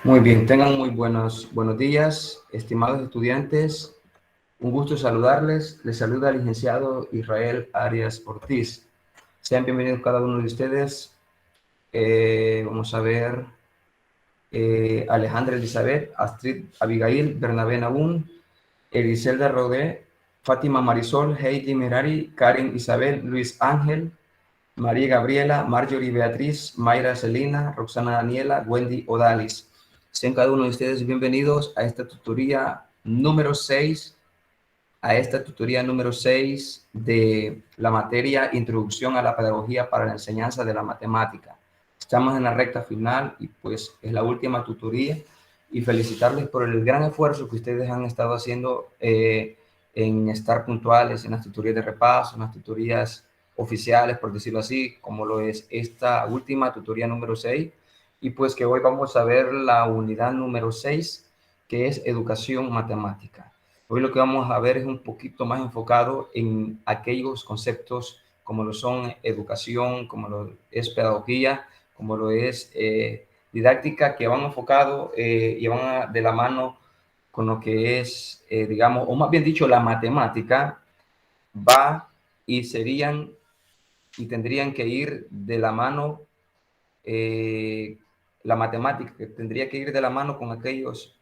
Muy bien, tengan muy buenos días, estimados estudiantes. Un gusto saludarles. Les saluda el licenciado Israel Arias Ortiz. Sean bienvenidos cada uno de ustedes. Vamos a ver. Alejandra Elizabeth, Astrid Abigail, Bernabé Nahum, Eliselda Rodé, Fátima Marisol, Heidi Merari, Karen Isabel, Luis Ángel, María Gabriela, Marjorie Beatriz, Mayra Celina, Roxana Daniela, Wendy Odalis. Sean cada uno de ustedes bienvenidos a esta tutoría número 6, de la materia Introducción a la Pedagogía para la Enseñanza de la Matemática. Estamos en la recta final y pues es la última tutoría, y felicitarles por el gran esfuerzo que ustedes han estado haciendo en estar puntuales en las tutorías de repaso, en las tutorías oficiales, por decirlo así, como lo es esta última tutoría número 6, y pues que hoy vamos a ver la unidad número 6, que es Educación Matemática. Hoy lo que vamos a ver es un poquito más enfocado en aquellos conceptos como lo son educación, como lo es pedagogía, como lo es didáctica, que van enfocados y van de la mano con lo que es, digamos, o más bien dicho, la matemática va y serían y tendrían que ir de la mano, la matemática tendría que ir de la mano con aquellos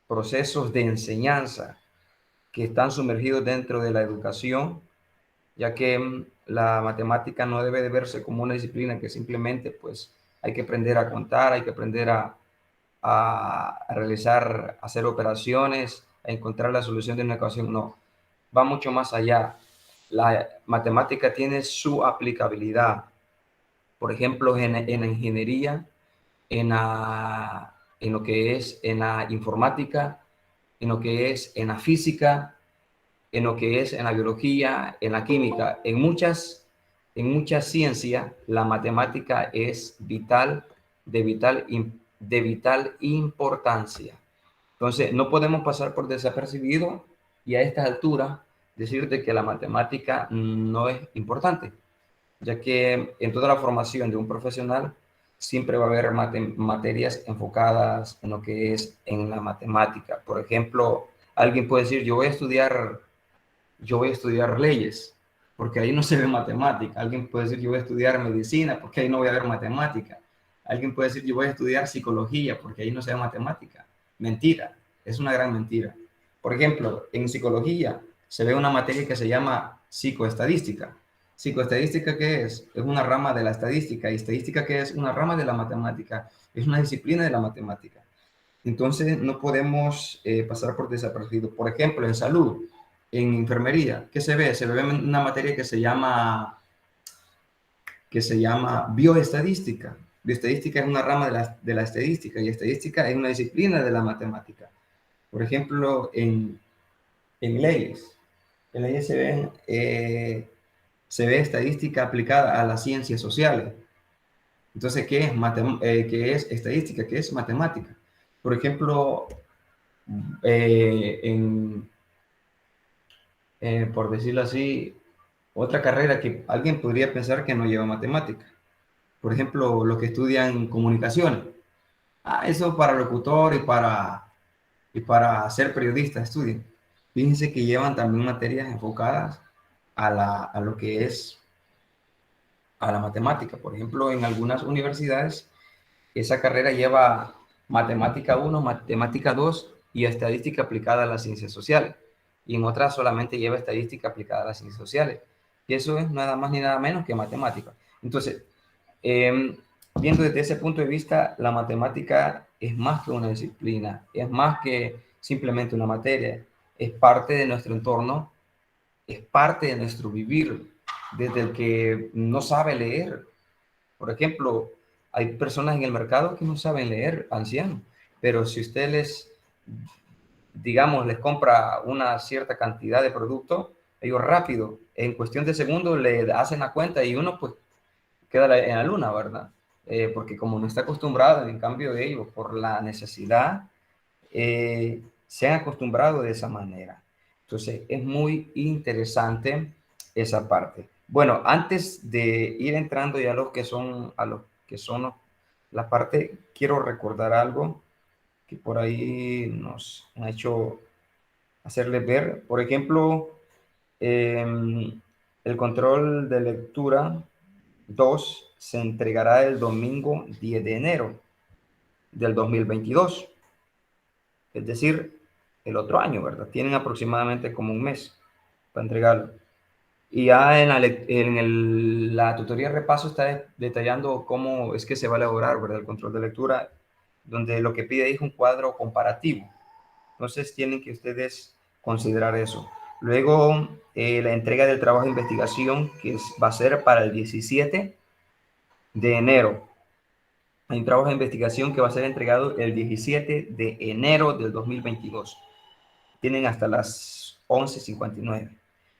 procesos de enseñanza que están sumergidos dentro de la educación, ya que la matemática no debe de verse como una disciplina que simplemente pues hay que aprender a contar, hay que aprender a realizar, a hacer operaciones, a encontrar la solución de una ecuación. No, va mucho más allá. La matemática tiene su aplicabilidad, por ejemplo, en la ingeniería, en lo que es en la informática, en lo que es en la física, en lo que es en la biología, en la química, en muchas ciencias, la matemática es vital, de vital importancia. Entonces, no podemos pasar por desapercibido y a estas alturas decirte que la matemática no es importante, ya que en toda la formación de un profesional siempre va a haber materias enfocadas en lo que es en la matemática. Por ejemplo, alguien puede decir, yo voy a estudiar leyes, porque ahí no se ve matemática. Alguien puede decir, yo voy a estudiar medicina, porque ahí no voy a ver matemática. Alguien puede decir, yo voy a estudiar psicología, porque ahí no se ve matemática. Mentira, es una gran mentira. Por ejemplo, en psicología se ve una materia que se llama psicoestadística. ¿Psicoestadística qué es? Es una rama de la estadística. ¿Y estadística qué es? Una rama de la matemática. Es una disciplina de la matemática. Entonces, no podemos pasar por desapercibido. Por ejemplo, en salud, en enfermería, ¿qué se ve? Se ve una materia que se llama bioestadística. Bioestadística es una rama de la estadística, y estadística es una disciplina de la matemática. Por ejemplo, en leyes. En leyes se ve estadística aplicada a las ciencias sociales. Entonces, ¿qué es estadística? ¿Qué es matemática? Por ejemplo, eh, en, por decirlo así, otra carrera que alguien podría pensar que no lleva matemática. Por ejemplo, los que estudian comunicaciones. Eso para locutor y para ser periodista estudian. Fíjense que llevan también materias enfocadas a lo que es a la matemática. Por ejemplo, en algunas universidades esa carrera lleva matemática 1, matemática 2 y estadística aplicada a las ciencias sociales. Y en otras solamente lleva estadística aplicada a las ciencias sociales. Y eso es nada más ni nada menos que matemática. Entonces, eh, viendo desde ese punto de vista, la matemática es más que una disciplina, es más que simplemente una materia, es parte de nuestro entorno, es parte de nuestro vivir, desde el que no sabe leer. Por ejemplo, hay personas en el mercado que no saben leer, ancianos, pero si usted digamos, les compra una cierta cantidad de producto, ellos rápido, en cuestión de segundos, le hacen la cuenta y uno pues queda en la luna, ¿verdad? Porque como no está acostumbrado, en cambio de ellos, por la necesidad, se han acostumbrado de esa manera. Entonces, es muy interesante esa parte. Bueno, antes de ir entrando ya a los que son la parte, quiero recordar algo que por ahí nos ha hecho hacerles ver. Por ejemplo, el control de lectura 2 se entregará el domingo 10 de enero del 2022, es decir, el otro año, ¿verdad? Tienen aproximadamente como un mes para entregarlo. Y ya la tutoría repaso está detallando cómo es que se va a elaborar, ¿verdad? El control de lectura, donde lo que pide es un cuadro comparativo. Entonces tienen que ustedes considerar eso. Luego, la entrega del trabajo de investigación, va a ser para el 17 de enero. Hay un trabajo de investigación que va a ser entregado el 17 de enero del 2022. Tienen hasta las 11:59.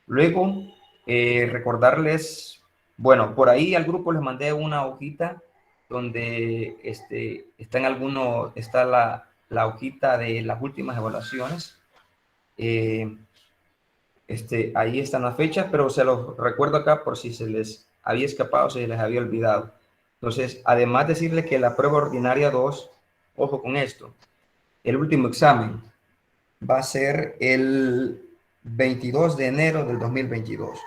Luego, recordarles, bueno, por ahí al grupo les mandé una hojita donde está la hojita de las últimas evaluaciones. Eh, ahí están las fechas, pero se los recuerdo acá por si se les había escapado, se les había olvidado. Entonces, además decirles que la prueba ordinaria 2, ojo con esto, el último examen va a ser el 22 de enero del 2022.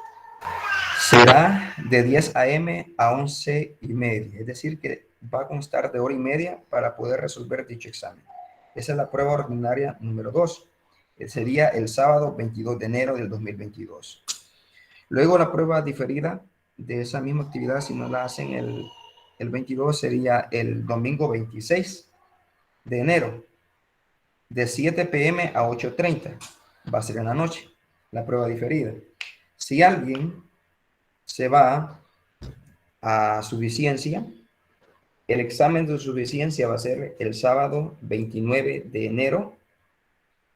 Será de 10 a.m. a 11:30, es decir, que va a constar de hora y media para poder resolver dicho examen. Esa es la prueba ordinaria número 2. Sería el sábado 22 de enero del 2022. Luego la prueba diferida de esa misma actividad, si no la hacen el 22, sería el domingo 26 de enero, de 7 p.m. a 8:30. Va a ser en la noche, la prueba diferida. Si alguien se va a suficiencia, el examen de suficiencia va a ser el sábado 29 de enero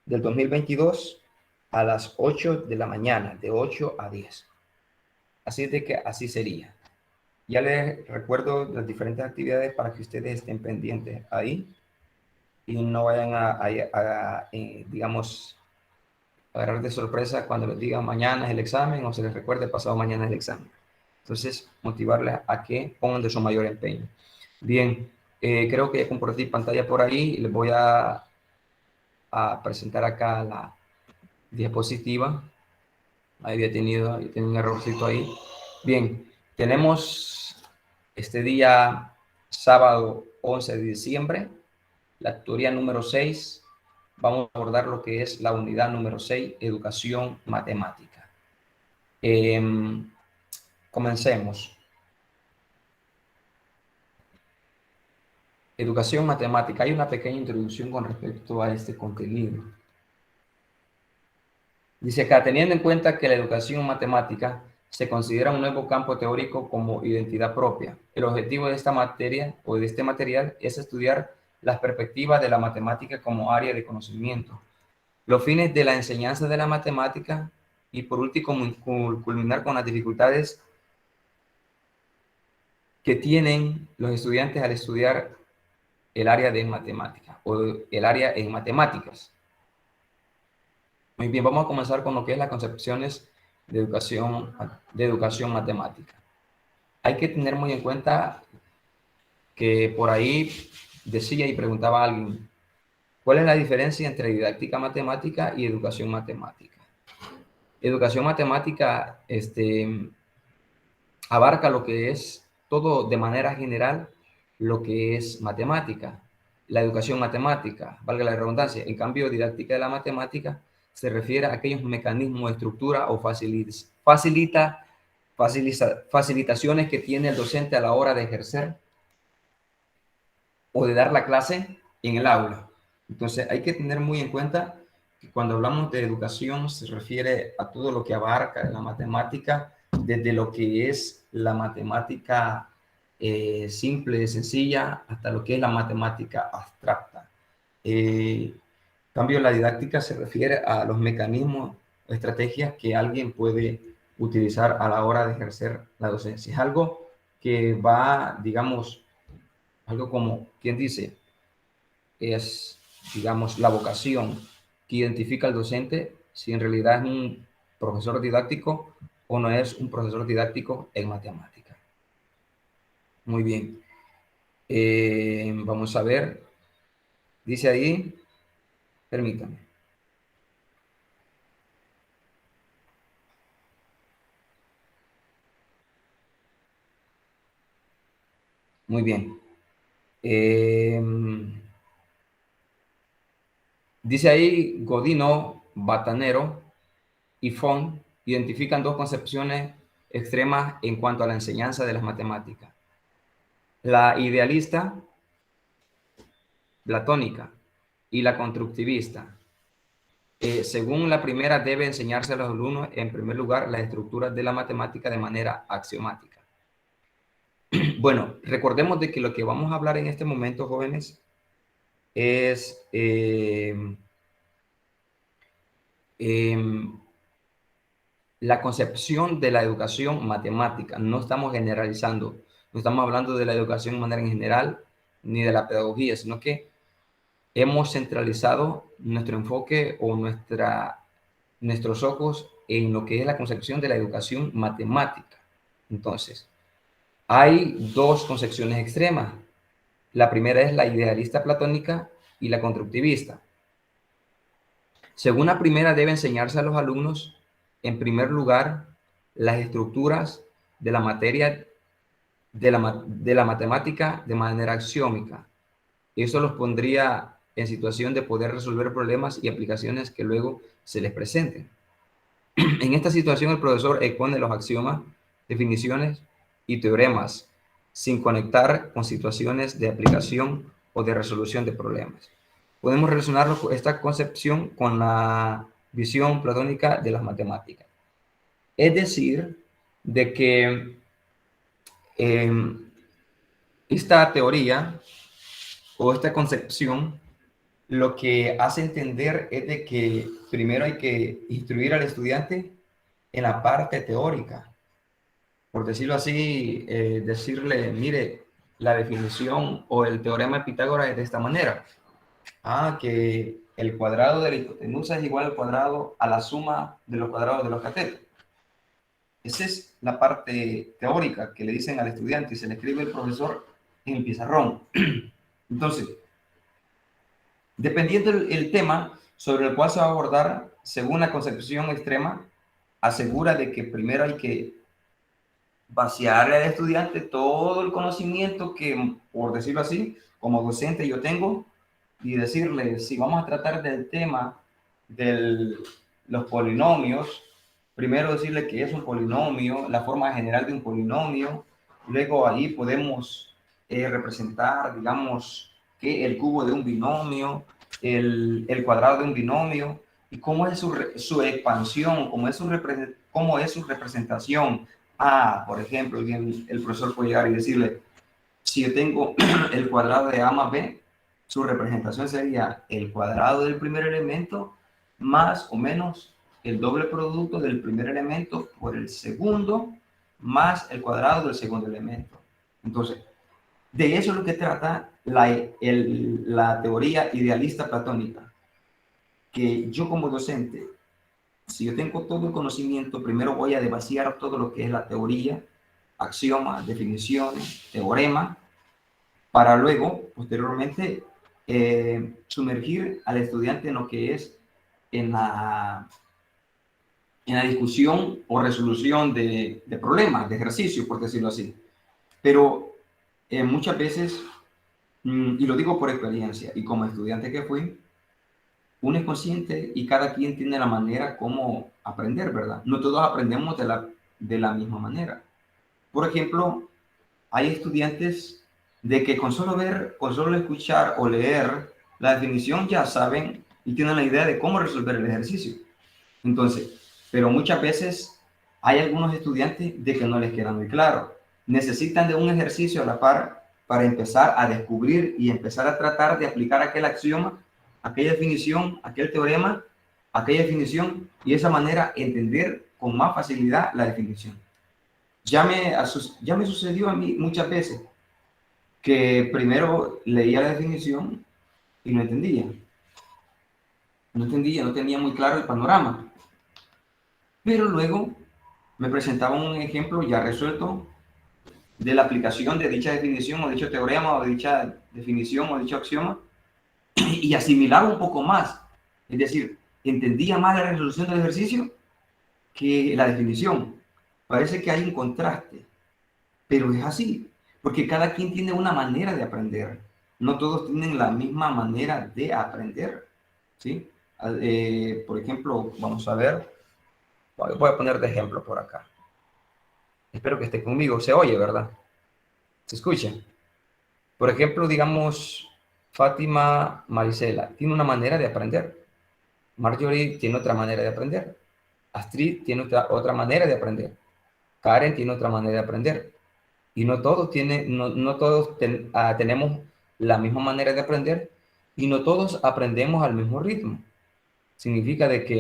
del 2022 a las 8 de la mañana, de 8 a 10. Así de que así sería. Ya les recuerdo las diferentes actividades para que ustedes estén pendientes ahí y no vayan digamos, agarrar de sorpresa cuando les digan mañana es el examen o se les recuerde pasado mañana es el examen. Entonces, motivarles a que pongan de su mayor empeño. Bien, creo que ya compartí pantalla por ahí y les voy a presentar acá la diapositiva. Ahí tenía un errorcito ahí. Bien, tenemos este día sábado 11 de diciembre, la tutoría número 6. Vamos a abordar lo que es la unidad número 6, educación matemática. Comencemos. Educación matemática. Hay una pequeña introducción con respecto a este contenido. Dice acá, teniendo en cuenta que la educación matemática se considera un nuevo campo teórico como identidad propia, el objetivo de esta materia o de este material es estudiar las perspectivas de la matemática como área de conocimiento, los fines de la enseñanza de la matemática y por último culminar con las dificultades que tienen los estudiantes al estudiar el área de matemática o el área en matemáticas. Muy bien, vamos a comenzar con lo que es las concepciones de educación matemática. Hay que tener muy en cuenta que por ahí decía y preguntaba a alguien, ¿cuál es la diferencia entre didáctica matemática y educación matemática? Educación matemática abarca lo que es todo de manera general, lo que es matemática, la educación matemática, valga la redundancia. En cambio, didáctica de la matemática se refiere a aquellos mecanismos de estructura o facilitaciones que tiene el docente a la hora de ejercer o de dar la clase en el aula. Entonces, hay que tener muy en cuenta que cuando hablamos de educación se refiere a todo lo que abarca la matemática, desde lo que es la matemática simple, sencilla, hasta lo que es la matemática abstracta. Cambio, la didáctica se refiere a los mecanismos o estrategias que alguien puede utilizar a la hora de ejercer la docencia. Es algo que va, digamos, algo como, ¿quién dice? Es, digamos, la vocación que identifica al docente si en realidad es un profesor didáctico o no es un profesor didáctico en matemática. Muy bien. Vamos a ver, dice ahí, permítame. Muy bien. Eh, Dice ahí, Godino, Batanero y Font identifican dos concepciones extremas en cuanto a la enseñanza de las matemáticas. La idealista, platónica, y la constructivista. Según la primera, debe enseñarse a los alumnos, en primer lugar, las estructuras de la matemática de manera axiomática. Bueno, recordemos de que lo que vamos a hablar en este momento, jóvenes, es la concepción de la educación matemática. No estamos generalizando, no estamos hablando de la educación de manera en general, ni de la pedagogía, sino que hemos centralizado nuestro enfoque o nuestros ojos en lo que es la concepción de la educación matemática. Entonces, hay dos concepciones extremas. La primera es la idealista platónica y la constructivista. Según la primera, debe enseñarse a los alumnos, en primer lugar, las estructuras de la materia de la matemática de manera axiómica. Eso los pondría en situación de poder resolver problemas y aplicaciones que luego se les presenten. En esta situación, el profesor expone los axiomas, definiciones y teoremas sin conectar con situaciones de aplicación o de resolución de problemas. Podemos relacionar esta concepción con la visión platónica de las matemáticas. Es decir, de que eh, esta teoría o esta concepción lo que hace entender es de que primero hay que instruir al estudiante en la parte teórica, por decirlo así, decirle, mire, la definición o el teorema de Pitágoras es de esta manera. Que el cuadrado de la hipotenusa es igual al cuadrado a la suma de los cuadrados de los catetos. Esa es la parte teórica que le dicen al estudiante y se le escribe el profesor en el pizarrón. Entonces, dependiendo el tema sobre el cual se va a abordar, según la concepción extrema, asegura de que primero hay que vaciarle al estudiante todo el conocimiento que, por decirlo así, como docente yo tengo, y decirle, si vamos a tratar del tema de los polinomios, primero decirle que es un polinomio, la forma general de un polinomio, luego ahí podemos representar, digamos, que el cubo de un binomio, el cuadrado de un binomio, y cómo es su expansión, cómo es su representación. Por ejemplo, el profesor puede llegar y decirle, si yo tengo el cuadrado de A más B, su representación sería el cuadrado del primer elemento más o menos el doble producto del primer elemento por el segundo más el cuadrado del segundo elemento. Entonces, de eso es lo que trata la teoría idealista platónica, que yo como docente, si yo tengo todo el conocimiento, primero voy a vaciar todo lo que es la teoría, axiomas, definiciones, teoremas, para luego, posteriormente, sumergir al estudiante en lo que es en la discusión o resolución de problemas, de ejercicios, por decirlo así. Pero muchas veces, y lo digo por experiencia, y como estudiante que fui, uno es consciente y cada quien tiene la manera como aprender, ¿verdad? No todos aprendemos de la misma manera. Por ejemplo, hay estudiantes de que con solo ver, con solo escuchar o leer la definición ya saben y tienen la idea de cómo resolver el ejercicio. Entonces, pero muchas veces hay algunos estudiantes de que no les queda muy claro. Necesitan de un ejercicio a la par para empezar a descubrir y empezar a tratar de aplicar aquel axioma, aquella definición, aquel teorema, aquella definición y de esa manera entender con más facilidad la definición. Ya me sucedió a mí muchas veces que primero leía la definición y no entendía. No entendía, no tenía muy claro el panorama. Pero luego me presentaban un ejemplo ya resuelto de la aplicación de dicha definición o dicho teorema o dicha definición o dicho axioma y asimilaba un poco más. Es decir, entendía más la resolución del ejercicio que la definición. Parece que hay un contraste, pero es así, porque cada quien tiene una manera de aprender. No todos tienen la misma manera de aprender, ¿sí? Por ejemplo, vamos a ver, voy a poner de ejemplo por acá. Espero que esté conmigo. Se oye, ¿verdad? ¿Se escucha? Por ejemplo, digamos, Fátima Marisela tiene una manera de aprender. Marjorie tiene otra manera de aprender. Astrid tiene otra manera de aprender. Karen tiene otra manera de aprender. Y no todos, tenemos la misma manera de aprender y no todos aprendemos al mismo ritmo. Significa de que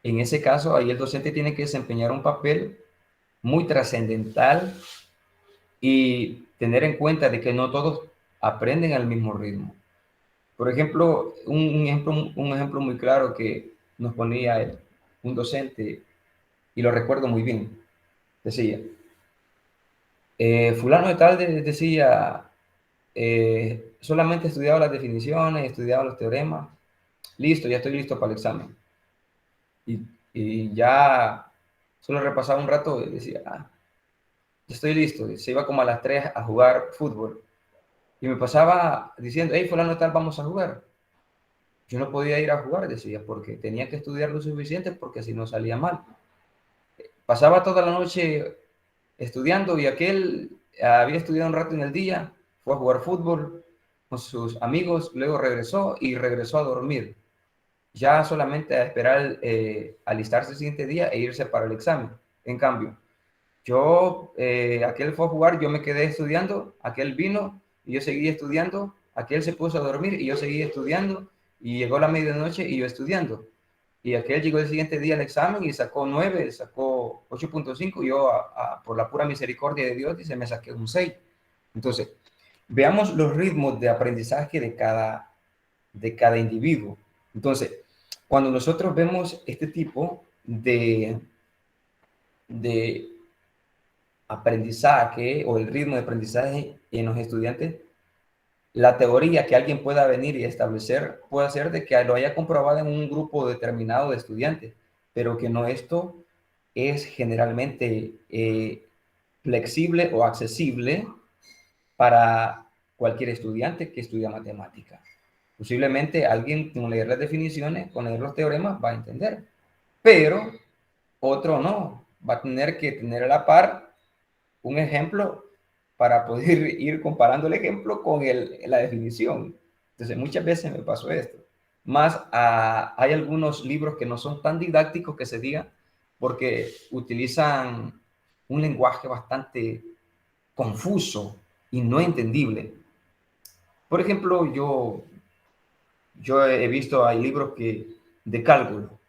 en ese caso ahí el docente tiene que desempeñar un papel muy trascendental y tener en cuenta de que no todos aprenden al mismo ritmo. Por ejemplo, un ejemplo muy claro que nos ponía un docente, y lo recuerdo muy bien, decía, fulano de tal decía, solamente estudiaba las definiciones, estudiaba los teoremas, listo, ya estoy listo para el examen. Y, y ya solo repasaba un rato y decía, ya estoy listo. Y se iba como a las 3 a jugar fútbol. Y me pasaba diciendo, hey, fulano de tal, vamos a jugar. Yo no podía ir a jugar, decía, porque tenía que estudiar lo suficiente porque si no salía mal. Pasaba toda la noche estudiando y aquel había estudiado un rato en el día, fue a jugar fútbol con sus amigos, luego regresó y regresó a dormir, ya solamente a esperar alistarse el siguiente día e irse para el examen. En cambio, aquel fue a jugar, yo me quedé estudiando, aquel vino y yo seguí estudiando, aquel se puso a dormir y yo seguí estudiando y llegó la medianoche y yo estudiando. Y aquel llegó el siguiente día al examen y sacó 9, sacó 8.5, y yo por la pura misericordia de Dios dice, me saqué un 6. Entonces, veamos los ritmos de aprendizaje de cada individuo. Entonces, cuando nosotros vemos este tipo de aprendizaje o el ritmo de aprendizaje en los estudiantes, la teoría que alguien pueda venir y establecer puede ser de que lo haya comprobado en un grupo determinado de estudiantes, pero que no esto es generalmente flexible o accesible para cualquier estudiante que estudia matemática. Posiblemente alguien con leer las definiciones, con leer los teoremas, va a entender, pero otro no, va a tener que tener a la par un ejemplo para poder ir comparando el ejemplo con la definición. Entonces, muchas veces me pasó esto. Más hay algunos libros que no son tan didácticos que se diga porque utilizan un lenguaje bastante confuso y no entendible. Por ejemplo, yo he visto, hay libros de cálculo,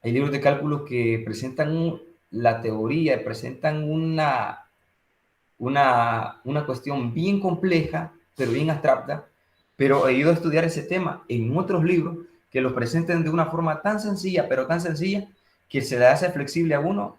hay libros de cálculo que presentan la teoría, presentan una cuestión bien compleja, pero bien abstracta, pero he ido a estudiar ese tema en otros libros que los presenten de una forma tan sencilla, pero tan sencilla, que se le hace flexible a uno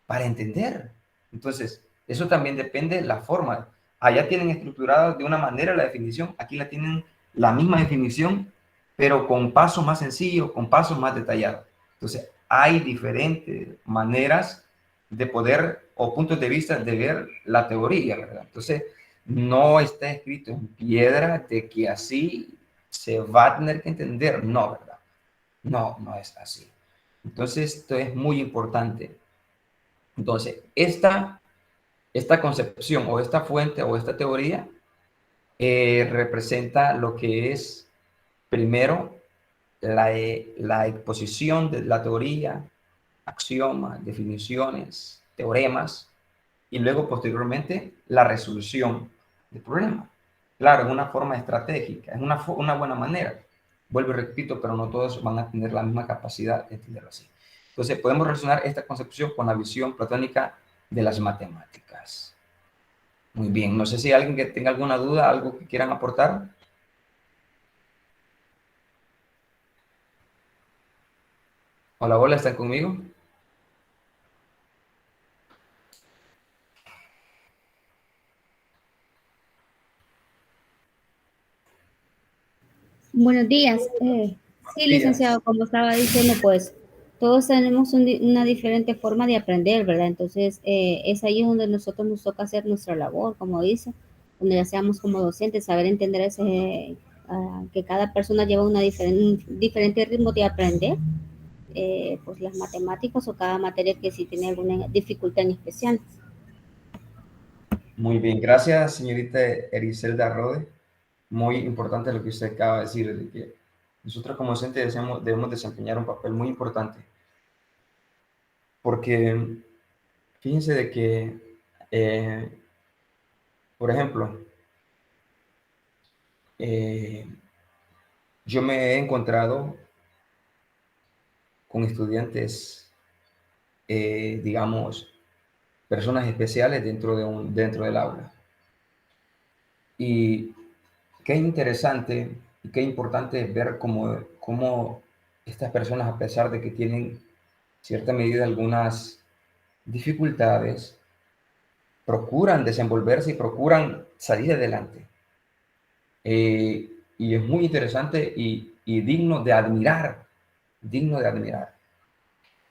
para entender. Entonces, eso también depende de la forma. Allá tienen estructurado de una manera la definición, aquí la tienen la misma definición, pero con pasos más sencillos, con pasos más detallados. Entonces, hay diferentes maneras de poder o puntos de vista de ver la teoría, ¿verdad? Entonces, no está escrito en piedra de que así se va a tener que entender, no, ¿verdad? No, no es así. Entonces, esto es muy importante. Entonces, esta concepción o esta fuente o esta teoría representa lo que es primero la exposición de la teoría, axiomas, definiciones, teoremas, y luego posteriormente la resolución del problema. Claro, en una forma estratégica, es una buena manera. Vuelvo y repito, pero no todos van a tener la misma capacidad de entenderlo así. Entonces, podemos relacionar esta concepción con la visión platónica de las matemáticas. Muy bien, no sé si hay alguien que tenga alguna duda, algo que quieran aportar. Hola, hola, ¿están conmigo? Buenos días. Sí, licenciado, Días. como estaba diciendo, pues todos tenemos una diferente forma de aprender, ¿verdad? Entonces, es ahí donde nosotros nos toca hacer nuestra labor, como dice, donde ya seamos como docentes, saber entender que cada persona lleva un diferente ritmo de aprender, pues las matemáticas o cada materia que sí tiene alguna dificultad en especial. Muy bien, gracias, señorita Ericelda Rode. Muy importante lo que usted acaba de decir, de que nosotros como docentes debemos desempeñar un papel muy importante, porque fíjense de que, por ejemplo, eh, yo me he encontrado con estudiantes, digamos, personas especiales dentro del aula. Y qué interesante y qué importante es ver cómo estas personas, a pesar de que tienen cierta medida algunas dificultades, procuran desenvolverse y procuran salir adelante. Y es muy interesante y digno de admirar.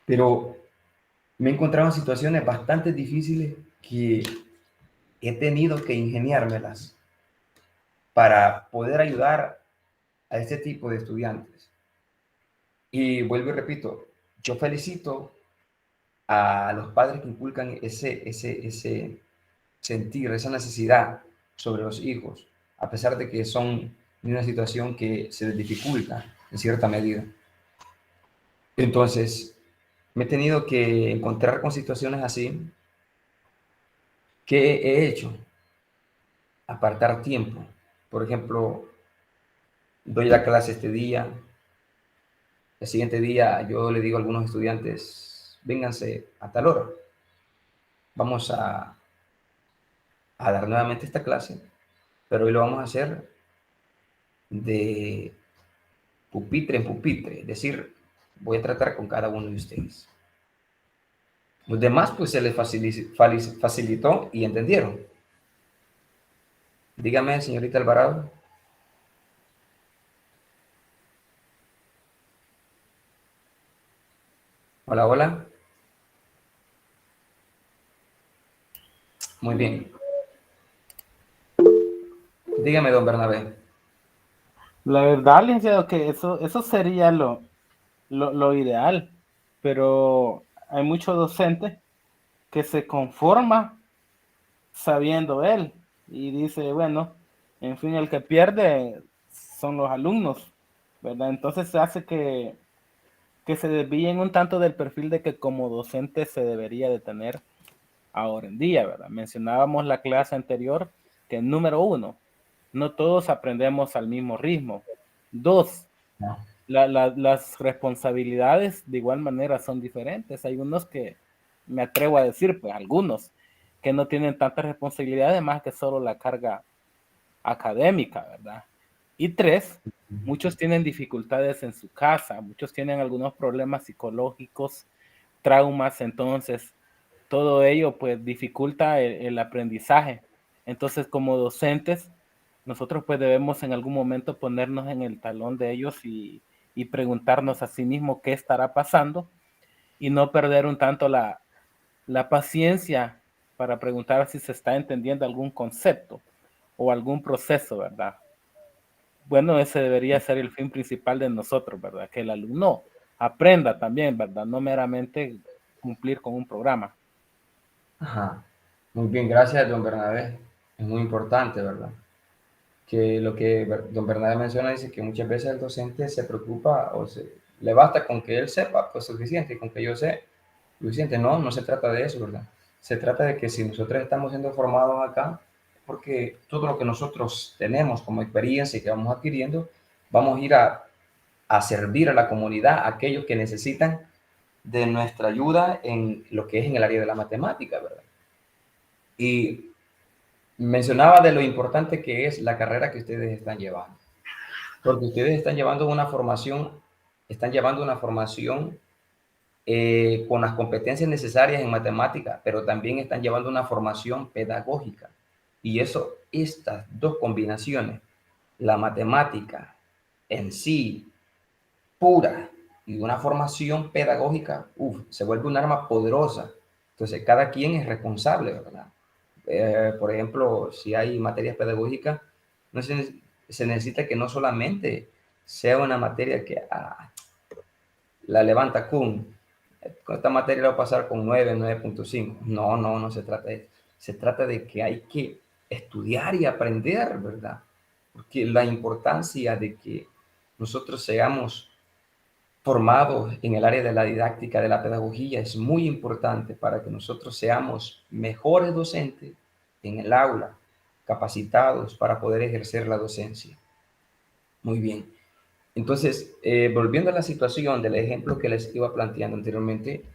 Pero me he encontrado en situaciones bastante difíciles que he tenido que ingeniármelas para poder ayudar a este tipo de estudiantes. Y vuelvo y repito, yo felicito a los padres que inculcan ese sentir, esa necesidad sobre los hijos, a pesar de que son en una situación que se les dificulta en cierta medida. Entonces, me he tenido que encontrar con situaciones así. ¿Qué he hecho? Apartar tiempo. Por ejemplo, doy la clase este día, el siguiente día yo le digo a algunos estudiantes, vénganse a tal hora, vamos a dar nuevamente esta clase, pero hoy lo vamos a hacer de pupitre en pupitre, es decir, voy a tratar con cada uno de ustedes. Los demás pues se les facilitó y entendieron. Dígame, señorita Alvarado. Hola, hola. Muy bien. Dígame, don Bernabé. La verdad, licenciado, que eso sería lo ideal, pero hay muchos docentes que se conforma sabiendo él y dice, bueno, en fin, el que pierde son los alumnos, ¿verdad? Entonces se hace que se desvíen un tanto del perfil de que como docente se debería de tener ahora en día, ¿verdad? Mencionábamos la clase anterior que número 1, no todos aprendemos al mismo ritmo. 2, No. las responsabilidades de igual manera son diferentes. Hay unos que, me atrevo a decir, pues algunos, que no tienen tanta responsabilidad, más que solo la carga académica, ¿verdad? Y 3, muchos tienen dificultades en su casa, muchos tienen algunos problemas psicológicos, traumas, entonces todo ello pues dificulta el aprendizaje. Entonces como docentes, nosotros pues debemos en algún momento ponernos en el talón de ellos y preguntarnos a sí mismo qué estará pasando y no perder un tanto la paciencia para preguntar si se está entendiendo algún concepto o algún proceso, ¿verdad? Bueno, ese debería ser el fin principal de nosotros, ¿verdad? Que el alumno aprenda también, ¿verdad? No meramente cumplir con un programa. Ajá. Muy bien, gracias, don Bernabé. Es muy importante, ¿verdad? Que lo que don Bernabé menciona dice que muchas veces el docente se preocupa le basta con que él sepa, pues suficiente, con que yo sé, suficiente. No, no se trata de eso, ¿verdad? Se trata de que si nosotros estamos siendo formados acá, porque todo lo que nosotros tenemos como experiencia y que vamos adquiriendo, vamos a ir a servir a la comunidad, a aquellos que necesitan de nuestra ayuda en lo que es en el área de la matemática, ¿verdad? Y mencionaba de lo importante que es la carrera que ustedes están llevando, porque ustedes están llevando una formación con las competencias necesarias en matemática, pero también están llevando una formación pedagógica. Y eso, estas dos combinaciones, la matemática en sí, pura, y una formación pedagógica, se vuelve un arma poderosa. Entonces, cada quien es responsable, ¿verdad? Por ejemplo, si hay materias pedagógicas, no se necesita que no solamente sea una materia que la levanta con esta materia la va a pasar con 9, 9.5. No se trata de eso. Se trata de que hay que estudiar y aprender, ¿verdad? Porque la importancia de que nosotros seamos formados en el área de la didáctica, de la pedagogía, es muy importante para que nosotros seamos mejores docentes en el aula, capacitados para poder ejercer la docencia. Muy bien. Entonces, volviendo a la situación del ejemplo que les iba planteando anteriormente,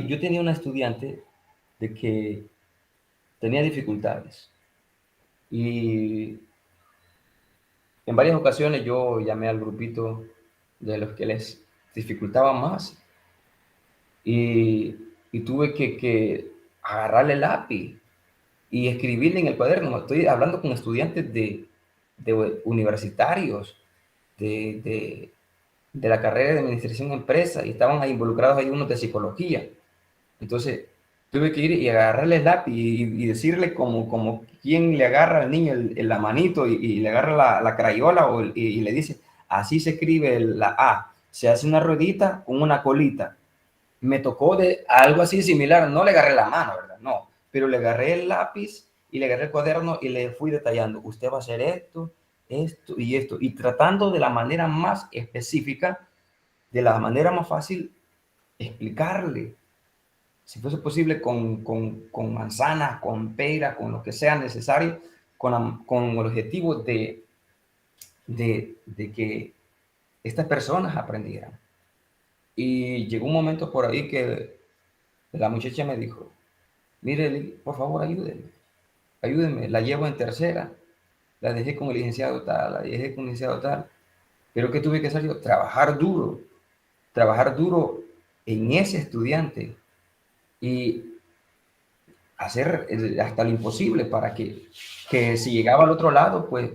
yo tenía una estudiante de que tenía dificultades y en varias ocasiones yo llamé al grupito de los que les dificultaba más y tuve que agarrarle el lápiz y escribirle en el cuaderno. Estoy hablando con estudiantes de universitarios, de la carrera de administración de empresas, y estaban ahí involucrados ahí unos de psicología. Entonces, tuve que ir y agarrarle el lápiz y decirle como quien le agarra al niño la manito y le agarra la crayola y le dice, así se escribe la A, se hace una ruedita con una colita. Me tocó de algo así similar, no le agarré la mano, ¿verdad? No, pero le agarré el lápiz y le agarré el cuaderno y le fui detallando, usted va a hacer esto, esto y esto, y tratando de la manera más específica, de la manera más fácil, explicarle, si fuese posible, con manzanas, con pera, con lo que sea necesario, con el objetivo de que estas personas aprendieran. Y llegó un momento por ahí que la muchacha me dijo, mire, por favor, ayúdenme, la llevo en tercera, la dejé con el licenciado tal, la dejé con el licenciado tal, pero ¿qué tuve que hacer yo? Trabajar duro en ese estudiante y hacer hasta lo imposible para que si llegaba al otro lado, pues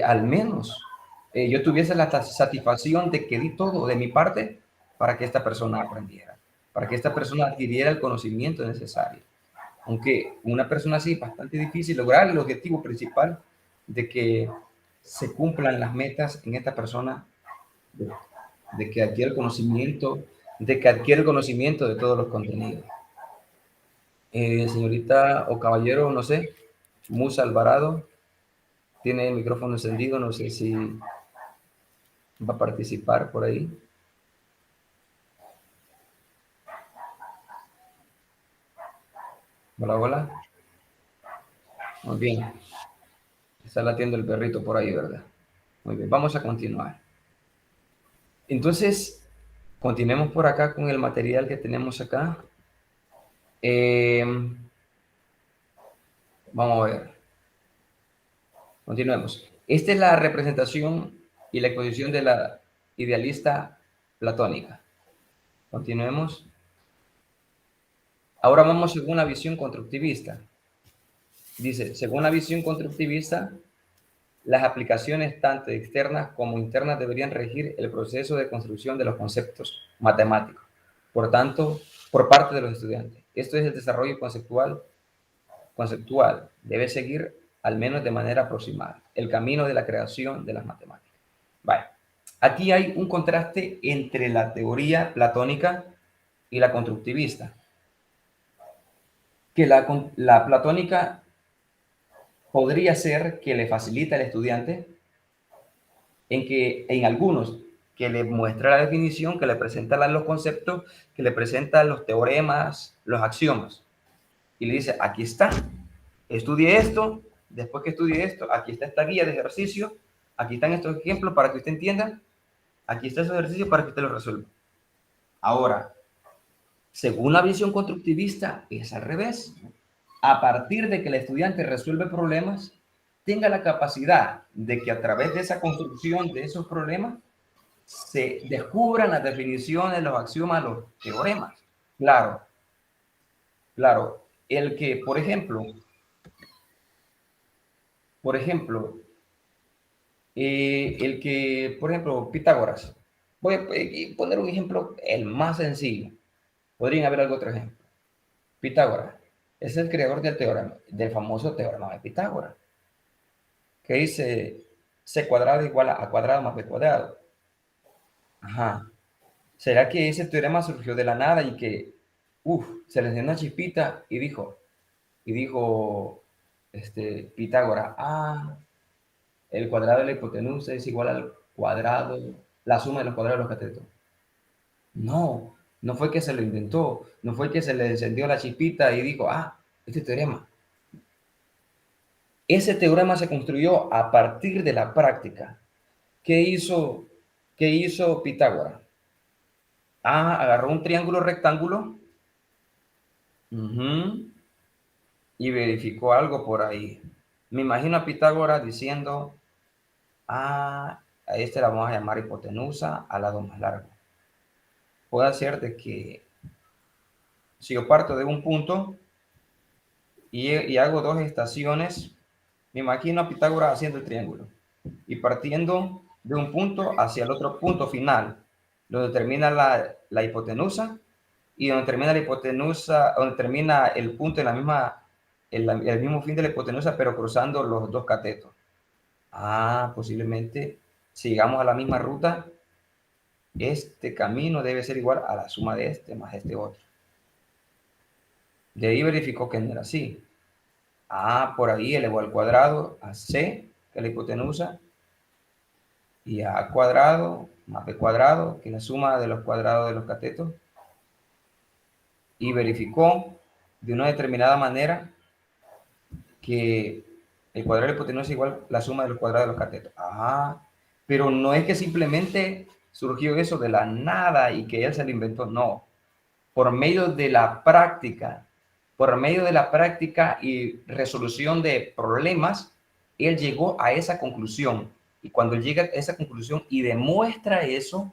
al menos yo tuviese la satisfacción de que di todo de mi parte para que esta persona aprendiera, para que esta persona adquiriera el conocimiento necesario. Aunque una persona así es bastante difícil lograr el objetivo principal de que se cumplan las metas en esta persona, de que adquiera el conocimiento, de todos los contenidos. Señorita o caballero, no sé, Musa Alvarado, tiene el micrófono encendido, no sé si va a participar por ahí. Hola, hola. Muy bien. Está latiendo el perrito por ahí, ¿verdad? Muy bien, vamos a continuar. Entonces, continuemos por acá con el material que tenemos acá. Vamos a ver. Continuemos. Esta es la representación y la exposición de la idealista platónica. Continuemos. Ahora vamos según la visión constructivista. Dice, según la visión constructivista, las aplicaciones tanto externas como internas deberían regir el proceso de construcción de los conceptos matemáticos. Por tanto, por parte de los estudiantes. Esto es el desarrollo conceptual. Debe seguir, al menos de manera aproximada, el camino de la creación de las matemáticas. Vale. Aquí hay un contraste entre la teoría platónica y la constructivista. Que la platónica podría ser que le facilita al estudiante en algunos, que le muestra la definición, que le presenta los conceptos, que le presenta los teoremas, los axiomas. Y le dice, aquí está, estudie esto, después que estudie esto, aquí está esta guía de ejercicio, aquí están estos ejemplos para que usted entienda, aquí está ese ejercicio para que usted lo resuelva. Ahora, según la visión constructivista, es al revés. A partir de que el estudiante resuelve problemas, tenga la capacidad de que a través de esa construcción de esos problemas se descubran las definiciones, los axiomas, los teoremas. Claro, claro. El que, por ejemplo, El que, por ejemplo, Pitágoras. Voy a poner un ejemplo, el más sencillo. Podrían haber algún otro ejemplo. Pitágoras es el creador del teorema, del famoso teorema de Pitágoras, que dice c cuadrado igual a cuadrado más b cuadrado. Ajá. ¿Será que ese teorema surgió de la nada y que, se le encendió una chispita y dijo, Pitágoras, el cuadrado de la hipotenusa es igual al cuadrado, la suma de los cuadrados de los catetos? No, no fue que se lo inventó, no fue que se le encendió la chispita y dijo, este teorema. Ese teorema se construyó a partir de la práctica. ¿Qué hizo Pitágoras? Agarró un triángulo rectángulo y verificó algo por ahí. Me imagino a Pitágoras diciendo, a este la vamos a llamar hipotenusa al lado más largo. Puede ser de que si yo parto de un punto y hago dos estaciones, me imagino a Pitágoras haciendo el triángulo y partiendo de un punto hacia el otro punto final, donde termina la hipotenusa y donde termina la hipotenusa, donde termina el punto en la misma, el mismo fin de la hipotenusa, pero cruzando los dos catetos. Posiblemente sigamos a la misma ruta. Este camino debe ser igual a la suma de este más este otro. De ahí verificó que no era así. Por ahí elevó al cuadrado a c, que es la hipotenusa, y a cuadrado más b cuadrado, que es la suma de los cuadrados de los catetos, y verificó de una determinada manera que el cuadrado de la hipotenusa es igual a la suma de los cuadrados de los catetos. Pero no es que simplemente surgió eso de la nada y que él se lo inventó, no. Por medio de la práctica y resolución de problemas, él llegó a esa conclusión. Y cuando él llega a esa conclusión y demuestra eso,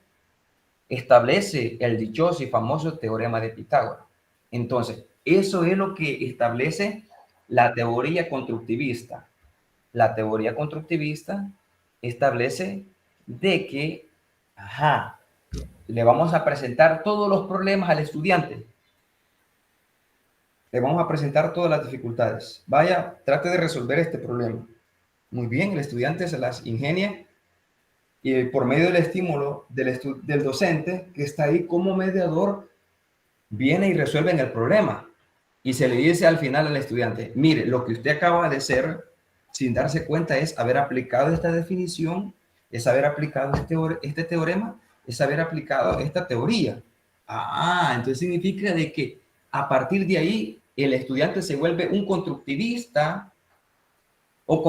establece el dichoso y famoso teorema de Pitágoras. Entonces, eso es lo que establece la teoría constructivista. La teoría constructivista establece de que, le vamos a presentar todos los problemas al estudiante. Le vamos a presentar todas las dificultades. Vaya, trate de resolver este problema. Muy bien, el estudiante se las ingenia y por medio del estímulo del docente que está ahí como mediador, viene y resuelve el problema. Y se le dice al final al estudiante, mire, lo que usted acaba de hacer sin darse cuenta es haber aplicado esta definición, es haber aplicado este teorema, es haber aplicado esta teoría. Entonces significa de que a partir de ahí el estudiante se vuelve un constructivista o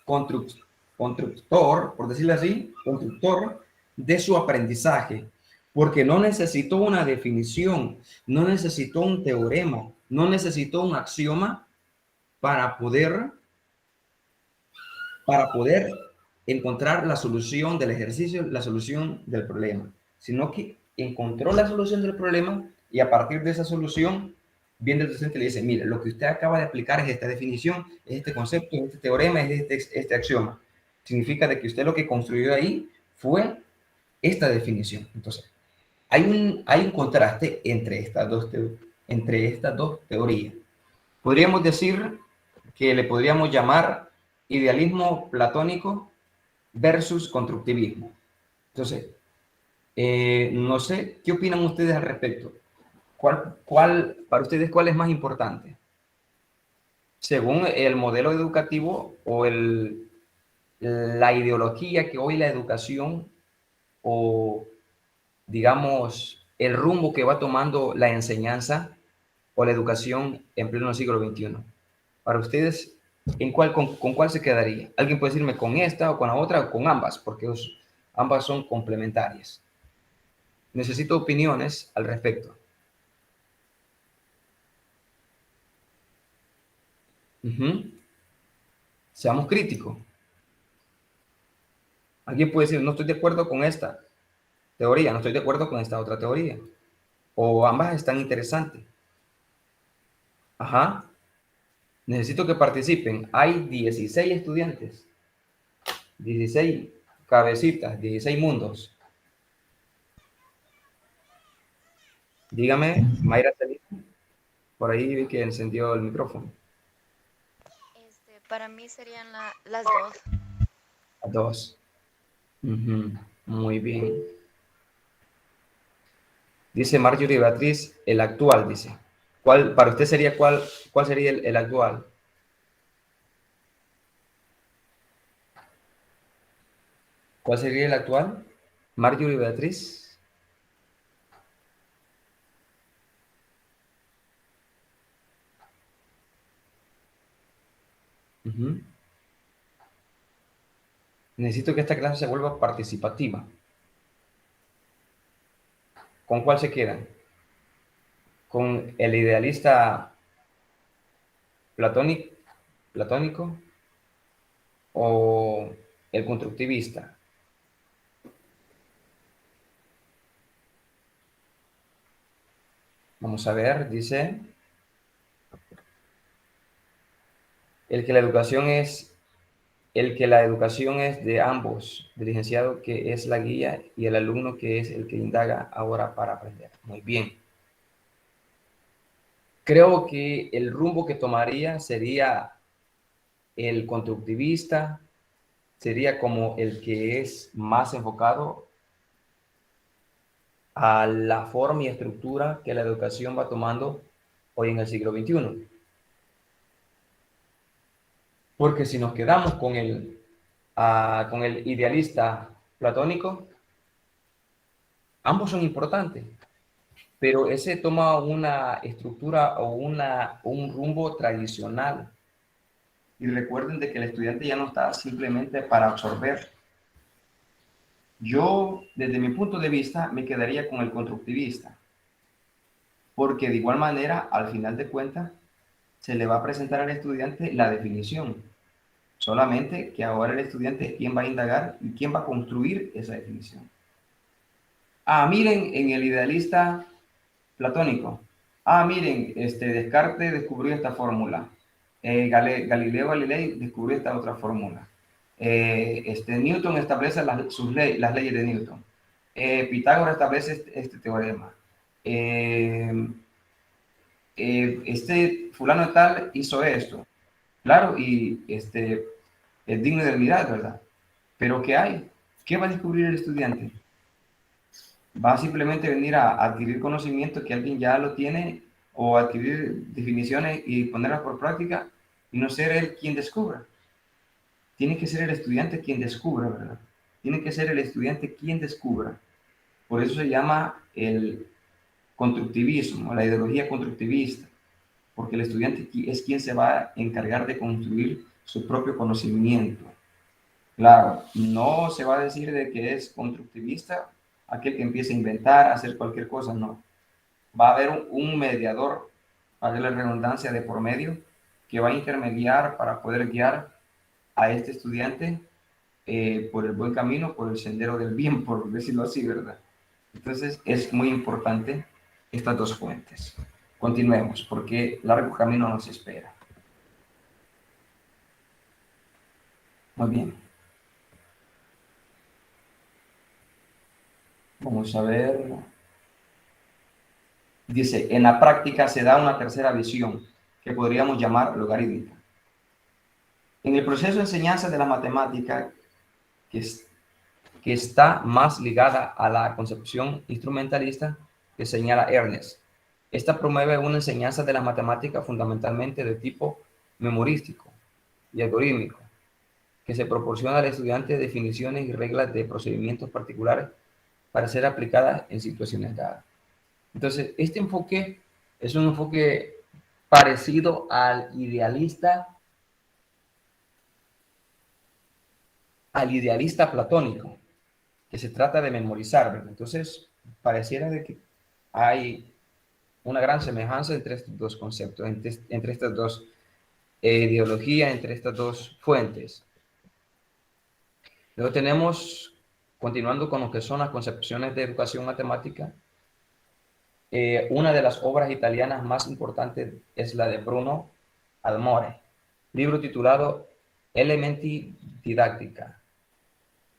constructor, por decirlo así, constructor de su aprendizaje, porque no necesitó una definición, no necesitó un teorema, no necesitó un axioma para poder encontrar la solución del ejercicio, la solución del problema, sino que encontró la solución del problema y a partir de esa solución viene el docente y le dice, mire, lo que usted acaba de aplicar es esta definición, es este concepto, es este teorema, es este axioma. Significa de que usted lo que construyó ahí fue esta definición. Entonces, hay un contraste entre estas dos teorías. Podríamos decir que le podríamos llamar idealismo platónico versus constructivismo. Entonces, no sé, ¿qué opinan ustedes al respecto? Para ustedes, cuál es más importante? Según el modelo educativo o la ideología que hoy la educación o, digamos, el rumbo que va tomando la enseñanza o la educación en pleno siglo XXI. Para ustedes, con cuál se quedaría? ¿Alguien puede decirme con esta o con la otra o con ambas? Porque ambas son complementarias. Necesito opiniones al respecto. Seamos críticos. Alguien puede decir, no estoy de acuerdo con esta teoría, no estoy de acuerdo con esta otra teoría. O ambas están interesantes. Necesito que participen. Hay 16 estudiantes. 16 cabecitas, 16 mundos. Dígame, Mayra, por ahí vi que encendió el micrófono. Para mí serían las dos. Dos. Muy bien. Dice Marjorie Beatriz, el actual, dice. ¿Cuál, para usted sería cuál sería el actual? ¿Cuál sería el actual? Marjorie Beatriz. Necesito que esta clase se vuelva participativa. ¿Con cuál se quedan? ¿Con el idealista platónico o el constructivista? Vamos a ver, dice el que la educación es de ambos, del licenciado que es la guía y el alumno que es el que indaga ahora para aprender. Muy bien. Creo que el rumbo que tomaría sería el constructivista, sería como el que es más enfocado a la forma y estructura que la educación va tomando hoy en el siglo XXI. Porque si nos quedamos con el idealista platónico, ambos son importantes, pero ese toma una estructura o un rumbo tradicional. Y recuerden de que el estudiante ya no está simplemente para absorber. Yo, desde mi punto de vista, me quedaría con el constructivista, porque de igual manera, al final de cuentas, se le va a presentar al estudiante la definición. Solamente que ahora el estudiante es quien va a indagar y quien va a construir esa definición. Miren, en el idealista platónico. Miren, Descartes descubrió esta fórmula. Galileo Galilei descubrió esta otra fórmula. Newton establece las leyes de Newton. Pitágoras establece este teorema. Fulano tal hizo esto. Claro, y es digno de admirar, ¿verdad? Pero ¿qué hay? ¿Qué va a descubrir el estudiante? Va a simplemente venir a adquirir conocimiento que alguien ya lo tiene o adquirir definiciones y ponerlas por práctica y no ser él quien descubra. Tiene que ser el estudiante quien descubra, ¿verdad? Tiene que ser el estudiante quien descubra. Por eso se llama el constructivismo, la ideología constructivista, porque el estudiante es quien se va a encargar de construir su propio conocimiento. Claro, no se va a decir de que es constructivista aquel que empieza a inventar, a hacer cualquier cosa, no. Va a haber un mediador, para la redundancia de por medio, que va a intermediar para poder guiar a este estudiante por el buen camino, por el sendero del bien, por decirlo así, ¿verdad? Entonces es muy importante estas dos fuentes. Continuemos, porque largo camino nos espera. Muy bien. Vamos a ver. Dice, en la práctica se da una tercera visión, que podríamos llamar logarítmica. En el proceso de enseñanza de la matemática, que está más ligada a la concepción instrumentalista que señala Ernest, esta promueve una enseñanza de la matemática fundamentalmente de tipo memorístico y algorítmico, que se proporciona al estudiante definiciones y reglas de procedimientos particulares para ser aplicadas en situaciones dadas. Entonces, este enfoque es un enfoque parecido al idealista platónico, que se trata de memorizar, ¿verdad? Entonces, pareciera de que hay una gran semejanza entre estos dos conceptos, entre estas dos ideologías, entre estas dos fuentes. Luego tenemos, continuando con lo que son las concepciones de educación matemática, una de las obras italianas más importantes es la de Bruno Almore, libro titulado Elementi Didáctica,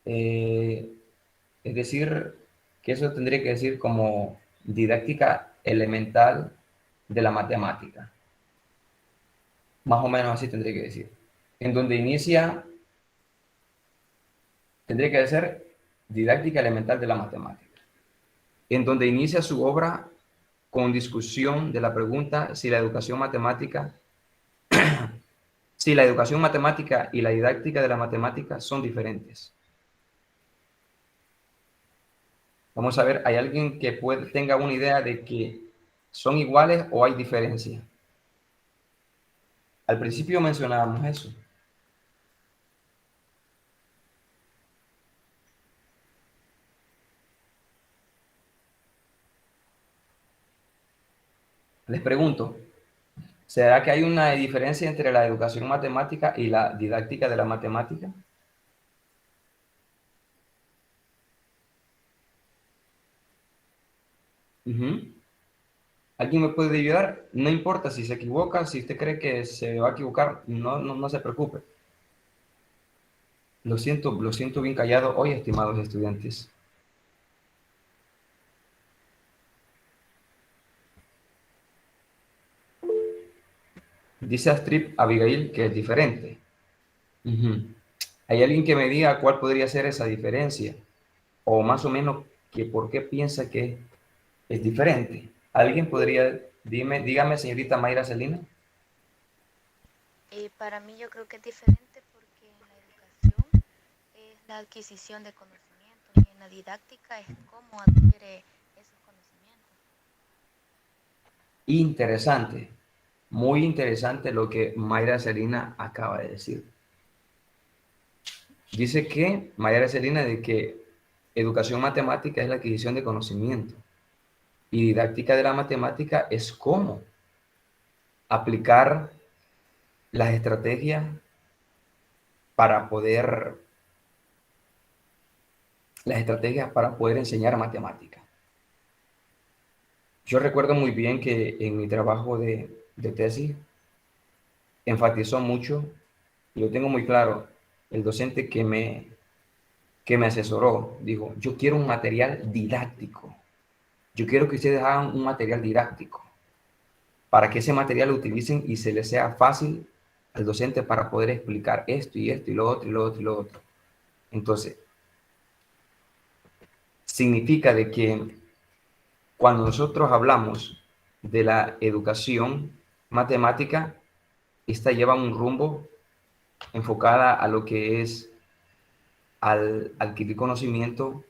Es decir, que eso tendría que decir como didáctica elemental de la matemática. Más o menos así tendría que decir. En donde inicia, tendría que ser didáctica elemental de la matemática. En donde inicia su obra con discusión de la pregunta si la educación matemática, si la educación matemática y la didáctica de la matemática son diferentes. Vamos a ver, ¿hay alguien que tenga una idea de que son iguales o hay diferencia? Al principio mencionábamos eso. Les pregunto, ¿será que hay una diferencia entre la educación matemática y la didáctica de la matemática? ¿Alguien me puede ayudar? No importa si se equivoca, si usted cree que se va a equivocar, no se preocupe. Lo siento bien callado hoy, estimados estudiantes. Dice Astrid Abigail que es diferente. ¿Hay alguien que me diga cuál podría ser esa diferencia? O más o menos que por qué piensa que es diferente. ¿Alguien podría, dígame, señorita Mayra Celina? Para mí yo creo que es diferente porque en la educación es la adquisición de conocimientos y en la didáctica es cómo adquiere esos conocimientos. Interesante, muy interesante lo que Mayra Celina acaba de decir. Dice que, Mayra Celina, de que educación matemática es la adquisición de conocimiento y didáctica de la matemática es cómo aplicar las estrategias para poder enseñar matemática. Yo recuerdo muy bien que en mi trabajo de tesis enfatizó mucho, y lo tengo muy claro, el docente que me asesoró, dijo, yo quiero un material didáctico. Yo quiero que ustedes hagan un material didáctico para que ese material lo utilicen y se les sea fácil al docente para poder explicar esto y esto y lo otro y lo otro y lo otro. Entonces, significa de que cuando nosotros hablamos de la educación matemática, esta lleva un rumbo enfocada a lo que es al adquirir conocimiento,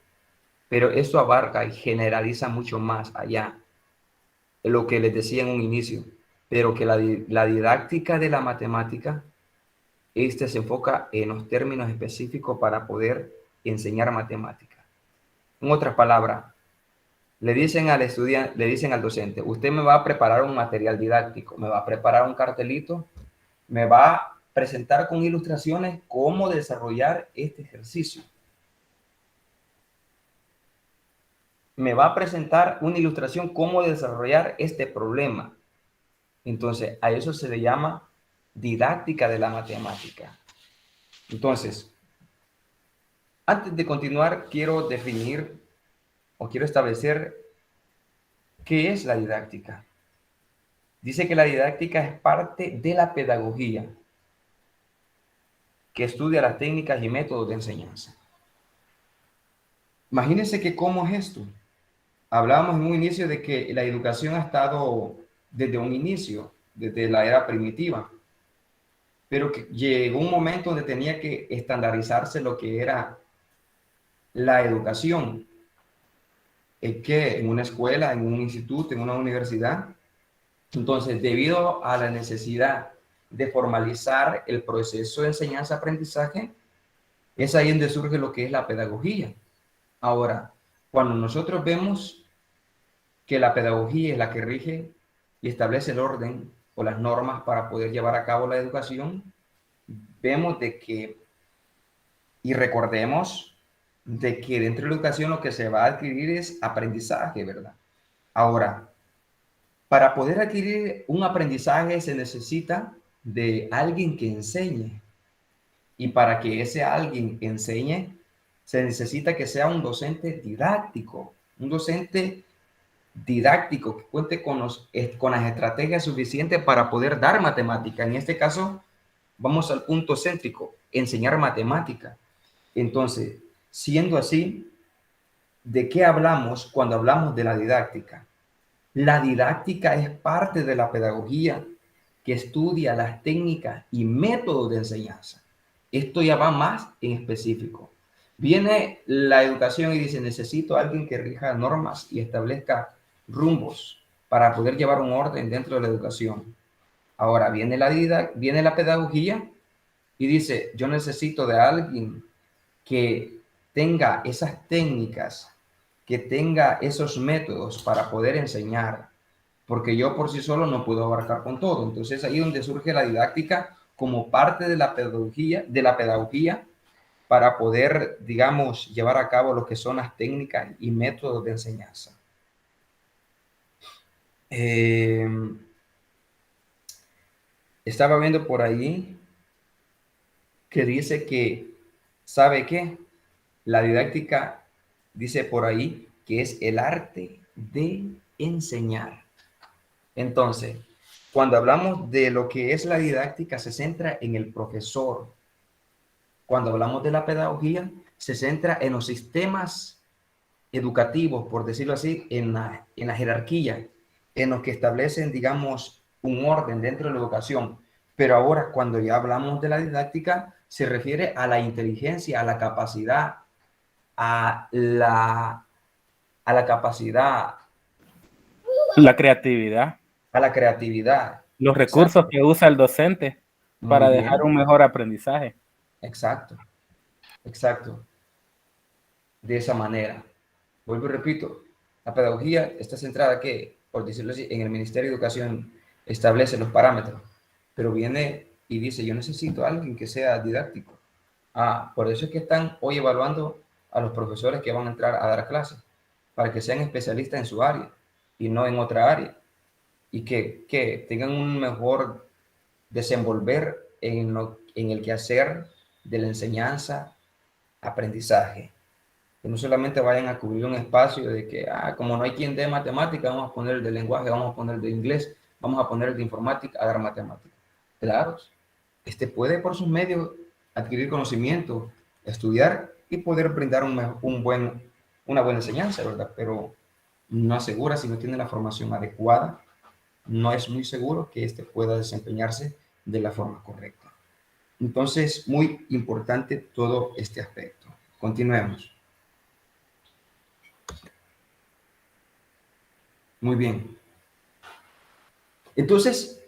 pero esto abarca y generaliza mucho más allá de lo que les decía en un inicio, pero que la didáctica de la matemática, se enfoca en los términos específicos para poder enseñar matemática. En otras palabras, le dicen al estudiante, le dicen al docente, usted me va a preparar un material didáctico, me va a preparar un cartelito, me va a presentar con ilustraciones cómo desarrollar este ejercicio. Me va a presentar una ilustración cómo desarrollar este problema. Entonces, a eso se le llama didáctica de la matemática. Entonces, antes de continuar, quiero definir o quiero establecer qué es la didáctica. Dice que la didáctica es parte de la pedagogía que estudia las técnicas y métodos de enseñanza. Imagínense que cómo es esto. Hablábamos en un inicio de que la educación ha estado desde un inicio, desde la era primitiva, pero que llegó un momento donde tenía que estandarizarse lo que era la educación. Es que en una escuela, en un instituto, en una universidad, entonces, debido a la necesidad de formalizar el proceso de enseñanza-aprendizaje, es ahí donde surge lo que es la pedagogía. Ahora, cuando nosotros vemos que la pedagogía es la que rige y establece el orden o las normas para poder llevar a cabo la educación, vemos de que, y recordemos, de que dentro de la educación lo que se va a adquirir es aprendizaje, ¿verdad? Ahora, para poder adquirir un aprendizaje se necesita de alguien que enseñe. Y para que ese alguien enseñe, Se necesita que sea un docente didáctico, que cuente con las estrategias suficientes para poder dar matemática. En este caso, vamos al punto céntrico, enseñar matemática. Entonces, siendo así, ¿de qué hablamos cuando hablamos de la didáctica? La didáctica es parte de la pedagogía que estudia las técnicas y métodos de enseñanza. Esto ya va más en específico. Viene la educación y dice, necesito a alguien que rija normas y establezca rumbos para poder llevar un orden dentro de la educación. Ahora viene la pedagogía y dice, yo necesito de alguien que tenga esas técnicas, que tenga esos métodos para poder enseñar, porque yo por sí solo no puedo abarcar con todo. Entonces ahí es donde surge la didáctica como parte de la pedagogía para poder, digamos, llevar a cabo lo que son las técnicas y métodos de enseñanza. Estaba viendo por ahí que dice que, ¿sabe qué? La didáctica dice por ahí que es el arte de enseñar. Entonces, cuando hablamos de lo que es la didáctica, se centra en el profesor. Cuando hablamos de la pedagogía, se centra en los sistemas educativos, por decirlo así, en la jerarquía, en los que establecen, digamos, un orden dentro de la educación. Pero ahora, cuando ya hablamos de la didáctica, se refiere a la inteligencia, a la capacidad, a la capacidad, La creatividad, a la creatividad. los recursos Exacto. que usa el docente Muy para dejar bien. un mejor aprendizaje. Exacto. Exacto. De esa manera. Vuelvo y repito, la pedagogía está centrada que, por decirlo así, en el Ministerio de Educación establece los parámetros, pero viene y dice, yo necesito a alguien que sea didáctico. Por eso es que están hoy evaluando a los profesores que van a entrar a dar clases, para que sean especialistas en su área y no en otra área, y que tengan un mejor desenvolver en el quehacer de la enseñanza, aprendizaje. Que no solamente vayan a cubrir un espacio de que, como no hay quien dé matemática, vamos a poner el de lenguaje, vamos a poner el de inglés, vamos a poner el de informática a dar matemática. Claro, puede por sus medios adquirir conocimiento, estudiar y poder brindar una buena enseñanza, ¿verdad? Pero no asegura, si no tiene la formación adecuada, no es muy seguro que pueda desempeñarse de la forma correcta. Entonces, muy importante todo este aspecto. Continuemos. Muy bien. Entonces,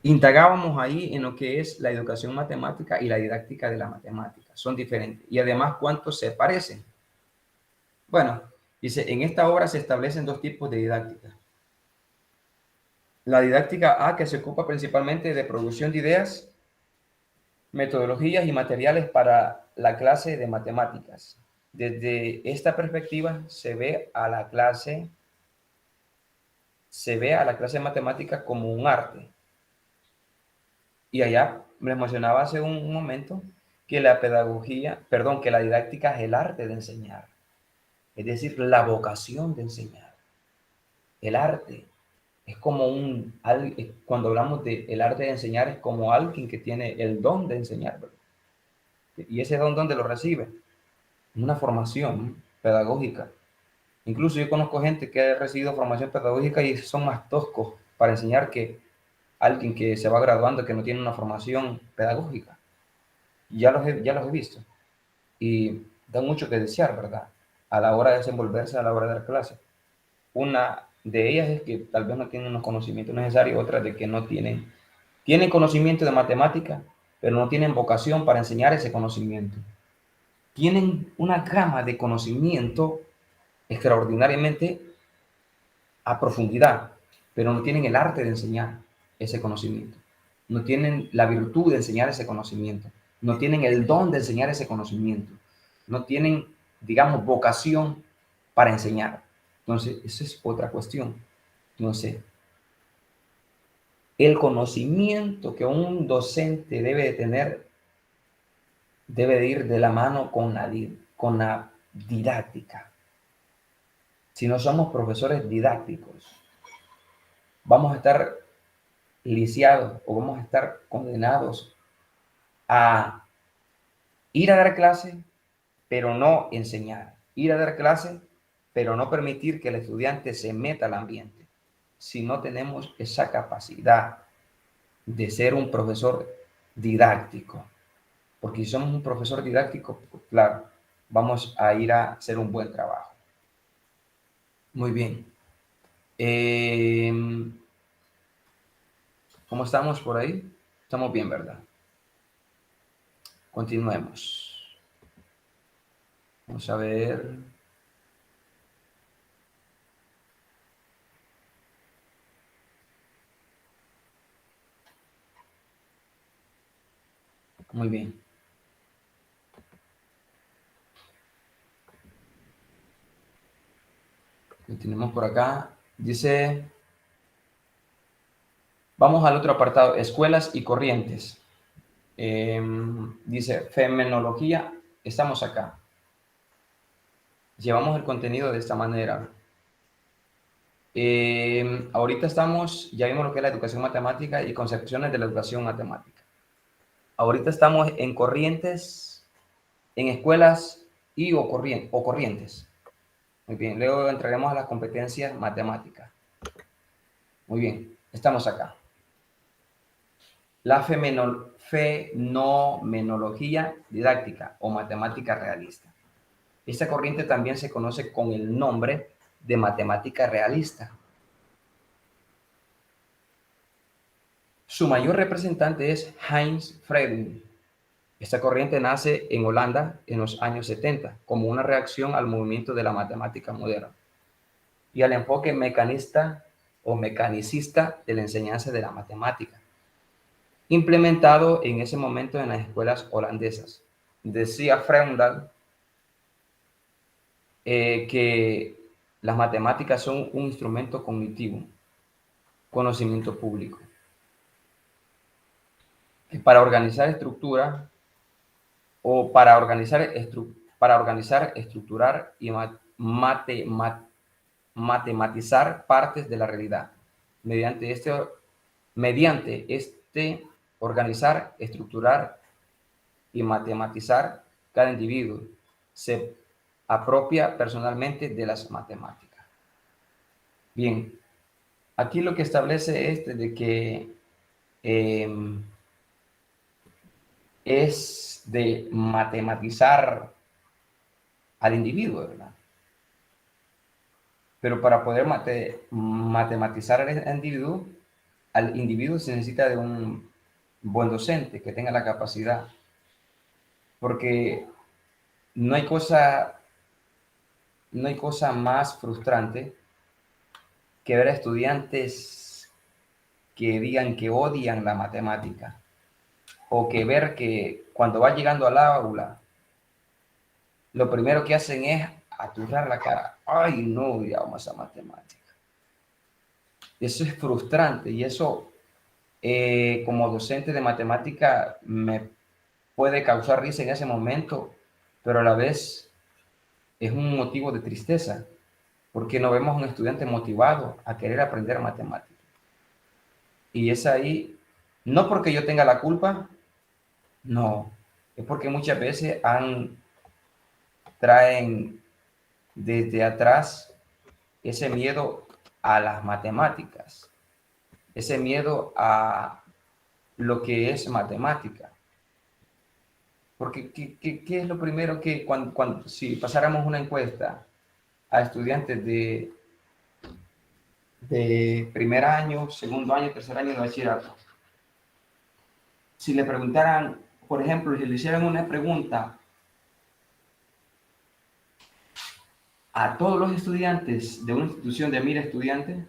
indagábamos ahí en lo que es la educación matemática y la didáctica de la matemática. Son diferentes. Y además, ¿cuántos se parecen? Bueno, dice, en esta obra se establecen dos tipos de didáctica. La didáctica A, que se ocupa principalmente de producción de ideas, metodologías y materiales para la clase de matemáticas. Desde esta perspectiva se ve a la clase de matemáticas como un arte. Y allá me mencionaba hace un momento que que la didáctica es el arte de enseñar, es decir, la vocación de enseñar. El arte es como cuando hablamos del arte de enseñar, es como alguien que tiene el don de enseñar, ¿verdad? Y ese don, ¿dónde lo recibe? Una formación pedagógica. Incluso yo conozco gente que ha recibido formación pedagógica y son más toscos para enseñar que alguien que se va graduando que no tiene una formación pedagógica. Ya los he visto. Y dan mucho que desear, ¿verdad? A la hora de desenvolverse, a la hora de dar clases. Una de ellas es que tal vez no tienen los conocimientos necesarios, otra de que no tienen conocimiento de matemática, pero no tienen vocación para enseñar ese conocimiento. Tienen una gama de conocimiento extraordinariamente a profundidad, pero no tienen el arte de enseñar ese conocimiento. No tienen la virtud de enseñar ese conocimiento. No tienen el don de enseñar ese conocimiento. No tienen, digamos, vocación para enseñar. Entonces, esa es otra cuestión. Entonces, el conocimiento que un docente debe de tener debe de ir de la mano con con la didáctica. Si no somos profesores didácticos, vamos a estar lisiados o vamos a estar condenados a ir a dar clase, pero no enseñar. Ir a dar clase, pero no permitir que el estudiante se meta al ambiente. Si no tenemos esa capacidad de ser un profesor didáctico. Porque si somos un profesor didáctico, pues claro, vamos a ir a hacer un buen trabajo. Muy bien. ¿Cómo estamos por ahí? Estamos bien, ¿verdad? Continuemos. Vamos a ver. Muy bien. Continuemos por acá. Dice, vamos al otro apartado, escuelas y corrientes. Dice, fenomenología, estamos acá. Llevamos el contenido de esta manera. Ahorita ya vimos lo que es la educación matemática y concepciones de la educación matemática. Ahorita estamos en corrientes, en escuelas o corrientes. Muy bien, luego entraremos a las competencias matemáticas. Muy bien, estamos acá. La fenomenología didáctica o matemática realista. Esta corriente también se conoce con el nombre de matemática realista. Su mayor representante es Heinz Friedrich. Esta corriente nace en Holanda en los años 70 como una reacción al movimiento de la matemática moderna y al enfoque mecanista o mecanicista de la enseñanza de la matemática, implementado en ese momento en las escuelas holandesas. Decía Freundal que las matemáticas son un instrumento cognitivo, conocimiento público. Para organizar estructura o para organizar, estructurar y matematizar partes de la realidad. Mediante este organizar, estructurar y matematizar, cada individuo se apropia personalmente de las matemáticas. Bien, aquí lo que establece es de que es de matematizar al individuo, ¿verdad? Pero para poder matematizar al individuo se necesita de un buen docente que tenga la capacidad, porque no hay cosa más frustrante que ver a estudiantes que digan que odian la matemática, o que ver que cuando va llegando al aula, lo primero que hacen es aturrar la cara. Ay, no odiamos a matemática. Eso es frustrante y eso, como docente de matemática, me puede causar risa en ese momento, pero a la vez es un motivo de tristeza, porque no vemos a un estudiante motivado a querer aprender matemática. Y es ahí, no porque yo tenga la culpa, no, es porque muchas veces traen desde atrás ese miedo a las matemáticas, ese miedo a lo que es matemática. Porque ¿qué es lo primero que si pasáramos una encuesta a estudiantes de primer año, segundo año, tercer año de bachillerato, si le preguntaran, por ejemplo, si le hicieran una pregunta a todos los estudiantes de una institución de 1000 estudiantes,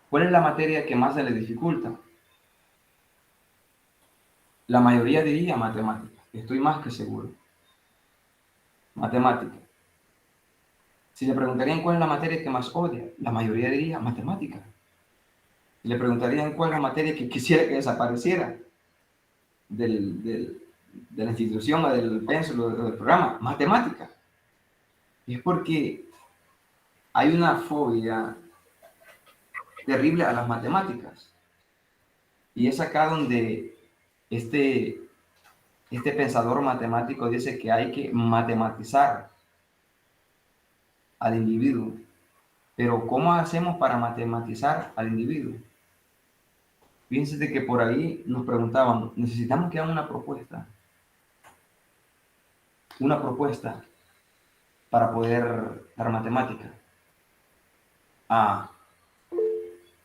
¿cuál es la materia que más se les dificulta? La mayoría diría matemática, estoy más que seguro. Matemática. Si le preguntarían cuál es la materia que más odia, la mayoría diría matemática. Si le preguntarían cuál es la materia que quisiera que desapareciera del de la institución o del pénsul o del programa, matemática. Es porque hay una fobia terrible a las matemáticas. Y es acá donde este pensador matemático dice que hay que matematizar al individuo. Pero ¿cómo hacemos para matematizar al individuo? Fíjense de que por ahí nos preguntaban, necesitamos que hagan una propuesta para poder dar matemática.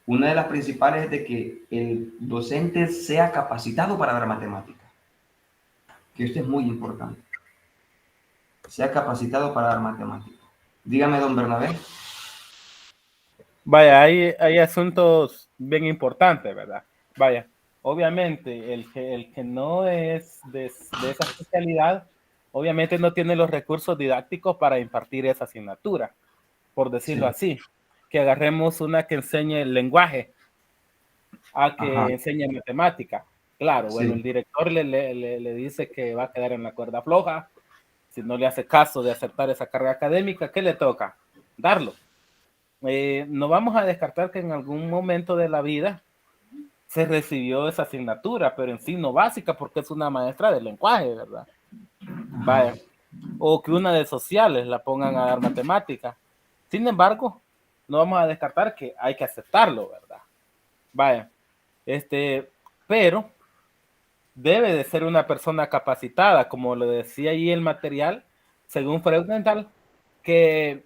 Una de las principales es de que el docente sea capacitado para dar matemática. Que esto es muy importante. Sea capacitado para dar matemática. Dígame, don Bernabé. Vaya, hay asuntos bien importantes, ¿verdad? Vaya, obviamente el que no es de esa especialidad, obviamente no tiene los recursos didácticos para impartir esa asignatura, por decirlo así. Que agarremos una que enseñe el lenguaje a que enseñe matemática. Claro, bueno, el director le dice que va a quedar en la cuerda floja. Si no le hace caso de aceptar esa carga académica, ¿qué le toca? Darlo. No vamos a descartar que en algún momento de la vida se recibió esa asignatura, pero en sí no básica, porque es una maestra de lenguaje, ¿verdad? Vaya. O que una de sociales la pongan a dar matemática. Sin embargo, no vamos a descartar que hay que aceptarlo, ¿verdad? Vaya. Pero debe de ser una persona capacitada, como lo decía ahí el material, según Freudenthal, que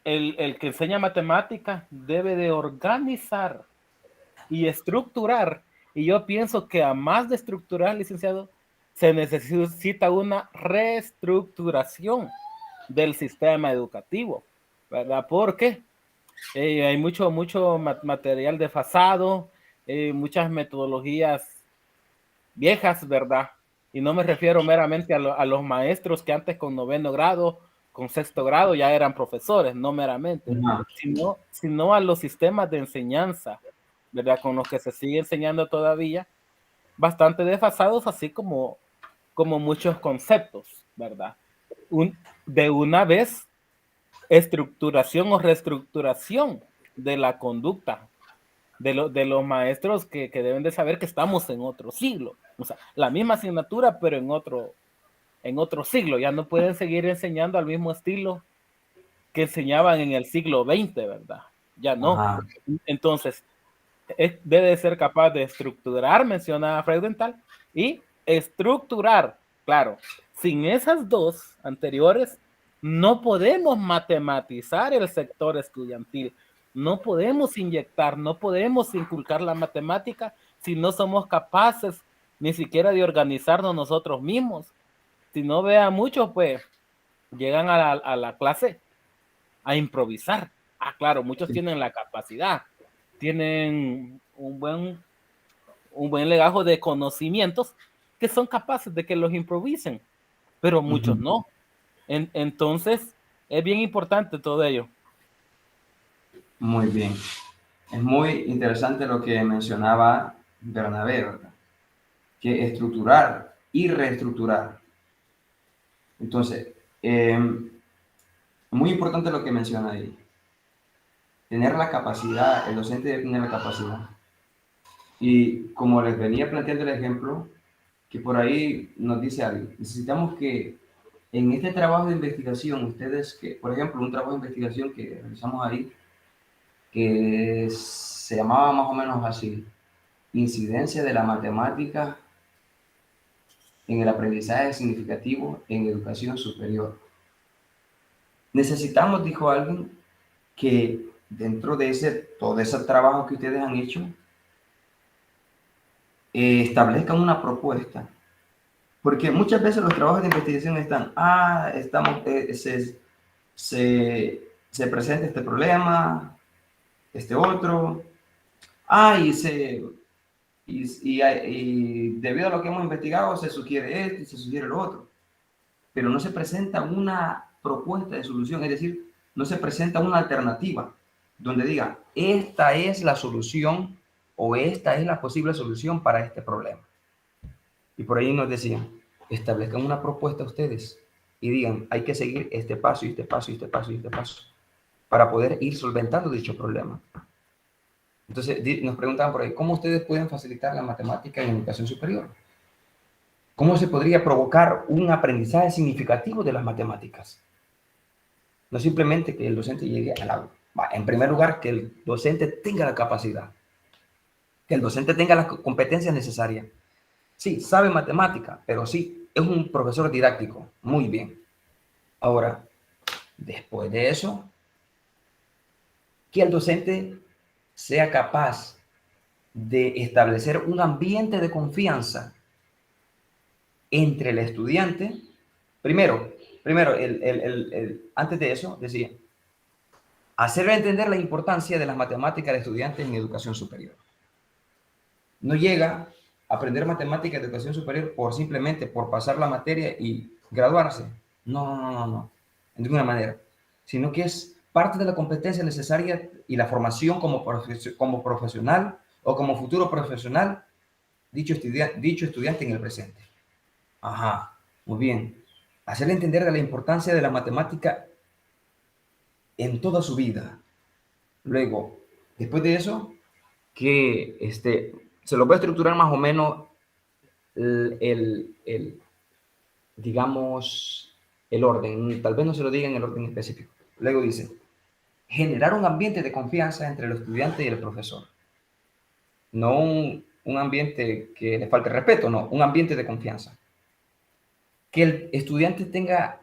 el que enseña matemática debe de organizar y estructurar. Y yo pienso que a más de estructurar, licenciado, se necesita una reestructuración del sistema educativo, ¿verdad? Porque hay mucho material desfasado, muchas metodologías viejas, ¿verdad? Y no me refiero meramente a los maestros que antes con 9º grado, con 6º grado ya eran profesores, no meramente, sino a los sistemas de enseñanza, ¿verdad? Con los que se sigue enseñando todavía, bastante desfasados, así como muchos conceptos, ¿verdad? De una vez, estructuración o reestructuración de la conducta de los maestros que deben de saber que estamos en otro siglo. O sea, la misma asignatura, pero en otro siglo. Ya no pueden seguir enseñando al mismo estilo que enseñaban en el siglo XX, ¿verdad? Ya no. Ajá. Entonces, debe de ser capaz de estructurar, menciona Freudenthal, y estructurar. Claro, sin esas dos anteriores, no podemos matematizar el sector estudiantil. No podemos inyectar, no podemos inculcar la matemática si no somos capaces ni siquiera de organizarnos nosotros mismos. Si no, vea muchos, pues, llegan a la clase a improvisar. Claro, muchos tienen la capacidad, tienen un buen legajo de conocimientos que son capaces de que los improvisen, pero muchos no. Entonces, es bien importante todo ello. Muy bien. Es muy interesante lo que mencionaba Bernabé, ¿verdad? Que estructurar y reestructurar. Entonces, muy importante lo que menciona ahí. Tener la capacidad, el docente debe tener la capacidad. Y como les venía planteando el ejemplo, que por ahí nos dice alguien, necesitamos que en este trabajo de investigación, ustedes, que, por ejemplo, un trabajo de investigación que realizamos ahí, que se llamaba más o menos así, incidencia de la matemática en el aprendizaje significativo en educación superior. Necesitamos, dijo alguien, que dentro de todo ese trabajo que ustedes han hecho, establezcan una propuesta. Porque muchas veces los trabajos de investigación están, se presenta este problema, este otro, y debido a lo que hemos investigado se sugiere esto y se sugiere lo otro. Pero no se presenta una propuesta de solución, es decir, no se presenta una alternativa donde diga, esta es la solución o esta es la posible solución para este problema. Y por ahí nos decían, establezcan una propuesta ustedes y digan, hay que seguir este paso y este paso y este paso y este paso para poder ir solventando dicho problema. Entonces, nos preguntaban por ahí, ¿cómo ustedes pueden facilitar la matemática en educación superior? ¿Cómo se podría provocar un aprendizaje significativo de las matemáticas? No simplemente que el docente llegue al aula. En primer lugar, que el docente tenga la capacidad, que el docente tenga las competencias necesarias. Sí, sabe matemática, pero sí, es un profesor didáctico. Muy bien. Ahora, después de eso, que el docente sea capaz de establecer un ambiente de confianza entre el estudiante. Primero, antes de eso, decía, hacerle entender la importancia de las matemáticas al estudiante en educación superior. No llega a aprender matemáticas de educación superior simplemente por pasar la materia y graduarse. No, de ninguna manera. Sino que es parte de la competencia necesaria y la formación como profesional o como futuro profesional, dicho estudiante en el presente. Ajá, muy bien. Hacerle entender de la importancia de la matemática en toda su vida. Luego, después de eso, que se lo voy a estructurar más o menos digamos, el orden. Tal vez no se lo diga en el orden específico. Luego dice, generar un ambiente de confianza entre el estudiante y el profesor. No un ambiente que le falte respeto, no, un ambiente de confianza. Que el estudiante tenga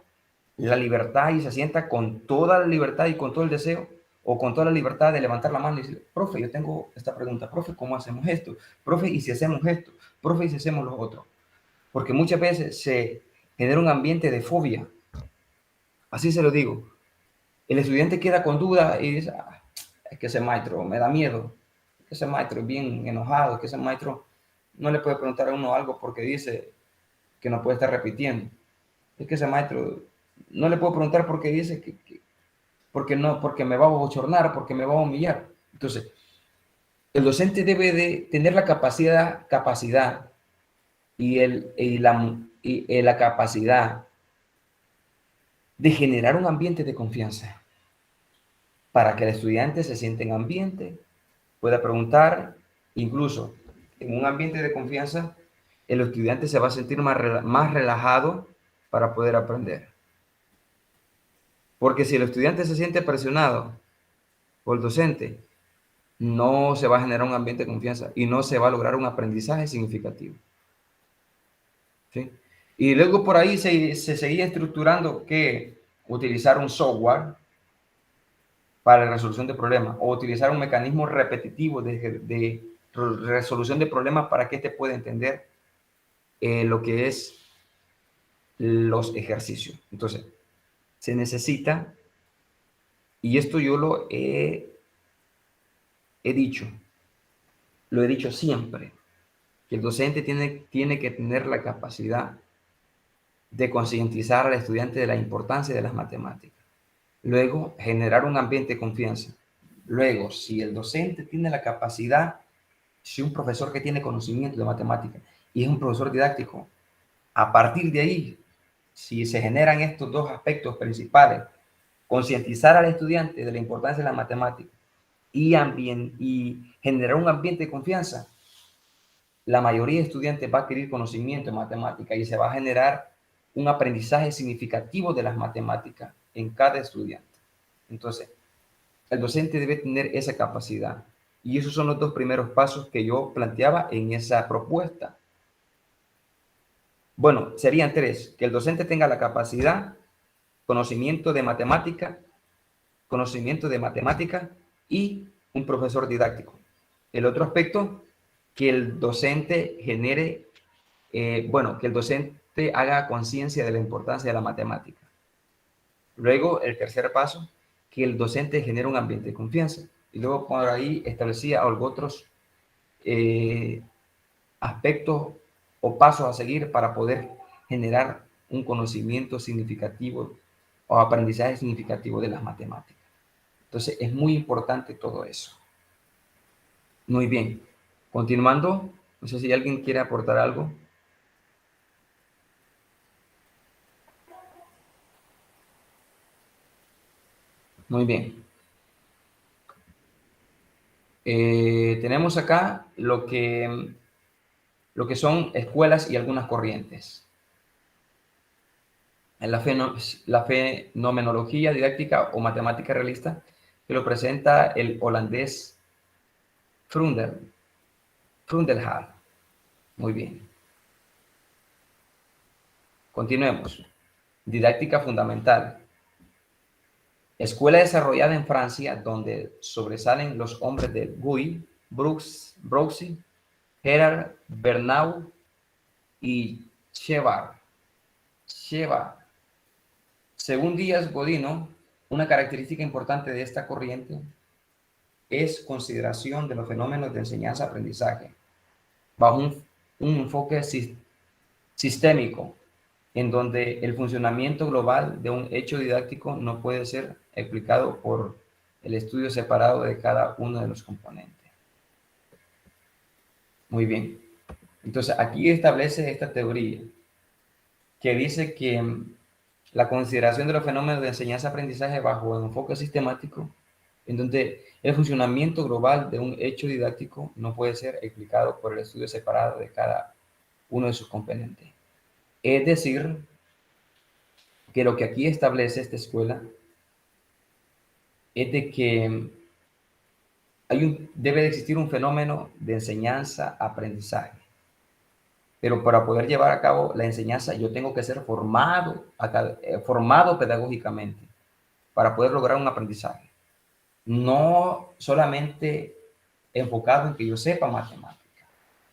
la libertad y se sienta con toda la libertad y con todo el deseo o con toda la libertad de levantar la mano y decir, profe, yo tengo esta pregunta, profe, ¿cómo hacemos esto? Profe, ¿y si hacemos esto? Profe, ¿y si hacemos lo otro? Porque muchas veces se genera un ambiente de fobia. Así se lo digo. El estudiante queda con duda y dice, es que ese maestro me da miedo, es que ese maestro es bien enojado, que ese maestro no le puede preguntar a uno algo porque dice que no puede estar repitiendo. Es que ese maestro no le puedo preguntar porque dice porque me va a bochornar, porque me va a humillar. Entonces, el docente debe de tener la capacidad y la capacidad de generar un ambiente de confianza para que el estudiante se sienta en ambiente, pueda preguntar, incluso en un ambiente de confianza, el estudiante se va a sentir más relajado para poder aprender. Porque si el estudiante se siente presionado por el docente, no se va a generar un ambiente de confianza y no se va a lograr un aprendizaje significativo. ¿Sí? Y luego por ahí se seguía estructurando que utilizar un software para la resolución de problemas o utilizar un mecanismo repetitivo de resolución de problemas para que éste pueda entender lo que es los ejercicios. Entonces, se necesita, y esto yo lo he dicho, lo he dicho siempre, que el docente tiene que tener la capacidad de concientizar al estudiante de la importancia de las matemáticas. Luego, generar un ambiente de confianza. Luego, si el docente tiene la capacidad, si un profesor que tiene conocimiento de matemáticas y es un profesor didáctico, a partir de ahí, si se generan estos dos aspectos principales, concientizar al estudiante de la importancia de la matemática y generar un ambiente de confianza, la mayoría de estudiantes va a adquirir conocimiento en matemática y se va a generar un aprendizaje significativo de las matemáticas en cada estudiante. Entonces, el docente debe tener esa capacidad. Y esos son los dos primeros pasos que yo planteaba en esa propuesta. Bueno, serían tres: que el docente tenga la capacidad, conocimiento de matemática y un profesor didáctico. El otro aspecto, que el docente genere, que el docente haga conciencia de la importancia de la matemática. Luego, el tercer paso, que el docente genere un ambiente de confianza. Y luego por ahí establecía otros aspectos o pasos a seguir para poder generar un conocimiento significativo o aprendizaje significativo de las matemáticas. Entonces, es muy importante todo eso. Muy bien. Continuando, no sé si alguien quiere aportar algo. Muy bien. Tenemos acá lo que son escuelas y algunas corrientes. En la fenomenología didáctica o matemática realista, que lo presenta el holandés Frundelhaar. Muy bien. Continuemos. Didáctica fundamental. Escuela desarrollada en Francia, donde sobresalen los hombres de Guy, Broussy, Gerard Bernau y Chevar. Según Díaz Godino, una característica importante de esta corriente es consideración de los fenómenos de enseñanza-aprendizaje bajo un enfoque sistémico, en donde el funcionamiento global de un hecho didáctico no puede ser explicado por el estudio separado de cada uno de los componentes. Muy bien. Entonces, aquí establece esta teoría que dice que la consideración de los fenómenos de enseñanza-aprendizaje bajo un enfoque sistemático, en donde el funcionamiento global de un hecho didáctico no puede ser explicado por el estudio separado de cada uno de sus componentes. Es decir, que lo que aquí establece esta escuela es de que debe de existir un fenómeno de enseñanza-aprendizaje. Pero para poder llevar a cabo la enseñanza, yo tengo que ser formado pedagógicamente para poder lograr un aprendizaje. No solamente enfocado en que yo sepa matemática,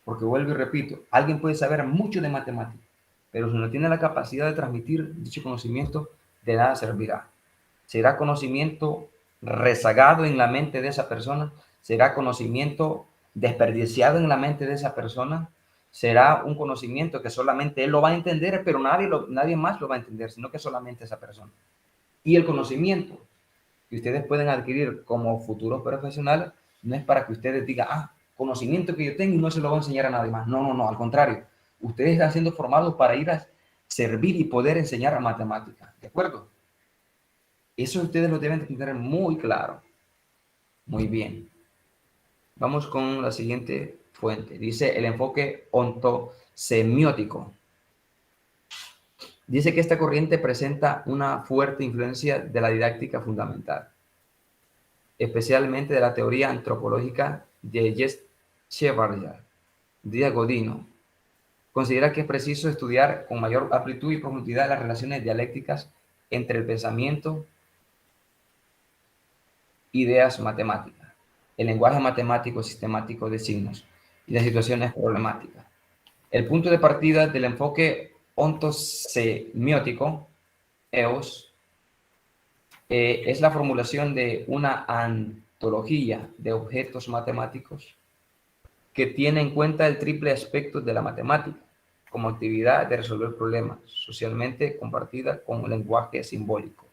porque vuelvo y repito, alguien puede saber mucho de matemática, pero si no tiene la capacidad de transmitir dicho conocimiento, de nada servirá. Será conocimiento rezagado en la mente de esa persona, será conocimiento desperdiciado en la mente de esa persona, será un conocimiento que solamente él lo va a entender, pero nadie más lo va a entender, sino que solamente esa persona. Y el conocimiento que ustedes pueden adquirir como futuros profesionales no es para que ustedes digan, conocimiento que yo tengo y no se lo voy a enseñar a nadie más. No, al contrario. Ustedes están siendo formados para ir a servir y poder enseñar a matemáticas, ¿de acuerdo? Eso ustedes lo deben tener muy claro. Muy bien. Vamos con la siguiente fuente. Dice el enfoque ontosemiótico. Dice que esta corriente presenta una fuerte influencia de la didáctica fundamental, especialmente de la teoría antropológica de Chevarrier. Díaz Godino considera que es preciso estudiar con mayor amplitud y profundidad las relaciones dialécticas entre el pensamiento, ideas matemáticas, el lenguaje matemático sistemático de signos y las situaciones problemáticas. El punto de partida del enfoque ontosemiótico, EOS, es la formulación de una antología de objetos matemáticos que tiene en cuenta el triple aspecto de la matemática como actividad de resolver problemas, socialmente compartida con un lenguaje simbólico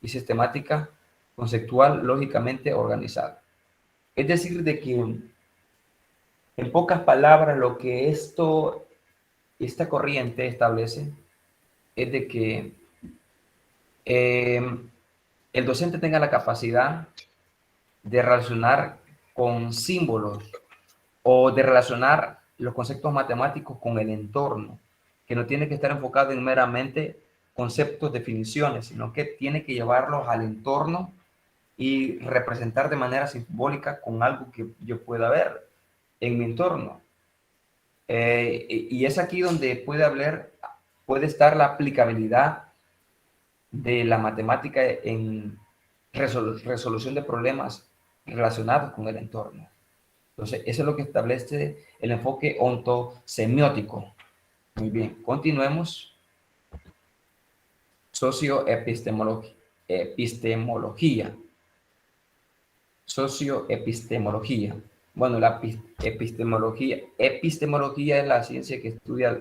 y sistemática, conceptual, lógicamente organizada. Es decir, de que en pocas palabras lo que esta corriente establece es de que el docente tenga la capacidad de relacionar con símbolos o de relacionar los conceptos matemáticos con el entorno, que no tiene que estar enfocado en meramente conceptos, definiciones, sino que tiene que llevarlos al entorno y representar de manera simbólica con algo que yo pueda ver en mi entorno. Y es aquí donde puede estar la aplicabilidad de la matemática en resolución de problemas relacionados con el entorno. Entonces, eso es lo que establece el enfoque ontosemiótico. Muy bien, continuemos. Socioepistemología. Socioepistemología. Bueno, la epistemología es la ciencia que estudia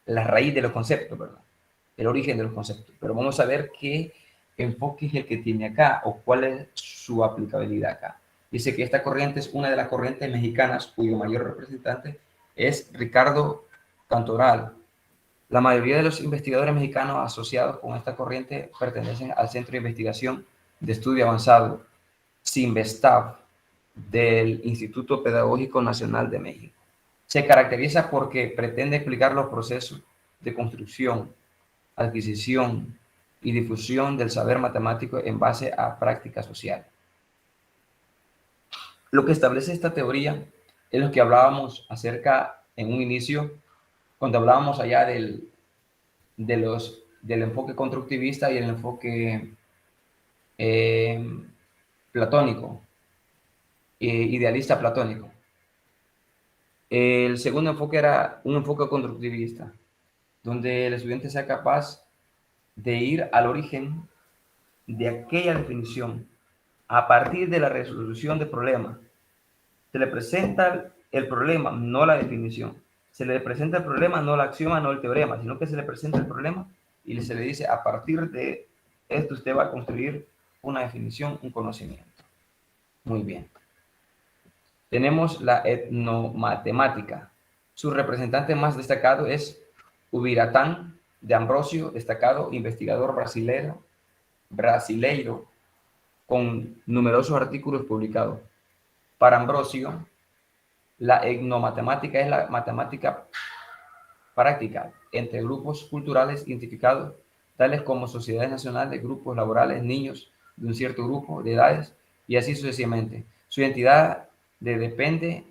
la raíz de los conceptos, ¿verdad? El origen de los conceptos. Pero vamos a ver qué enfoque es el que tiene acá o cuál es su aplicabilidad acá. Dice que esta corriente es una de las corrientes mexicanas cuyo mayor representante es Ricardo Cantoral. La mayoría de los investigadores mexicanos asociados con esta corriente pertenecen al Centro de Investigación de Estudio Avanzado, CINVESTAV, del Instituto Pedagógico Nacional de México. Se caracteriza porque pretende explicar los procesos de construcción, adquisición y difusión del saber matemático en base a prácticas sociales. Lo que establece esta teoría es lo que hablábamos acerca en un inicio, cuando hablábamos allá del enfoque constructivista y el enfoque platónico, idealista platónico. El segundo enfoque era un enfoque constructivista, donde el estudiante sea capaz de ir al origen de aquella definición a partir de la resolución del problema. Se le presenta el problema, no la definición. Se le presenta el problema, no el axioma, no el teorema, sino que se le presenta el problema y se le dice, a partir de esto usted va a construir una definición, un conocimiento. Muy bien. Tenemos la etnomatemática. Su representante más destacado es Ubiratán de Ambrosio, destacado investigador brasileiro, con numerosos artículos publicados. Para Ambrosio, la etnomatemática es la matemática práctica entre grupos culturales identificados, tales como sociedades nacionales, grupos laborales, niños de un cierto grupo de edades, y así sucesivamente. Su identidad depende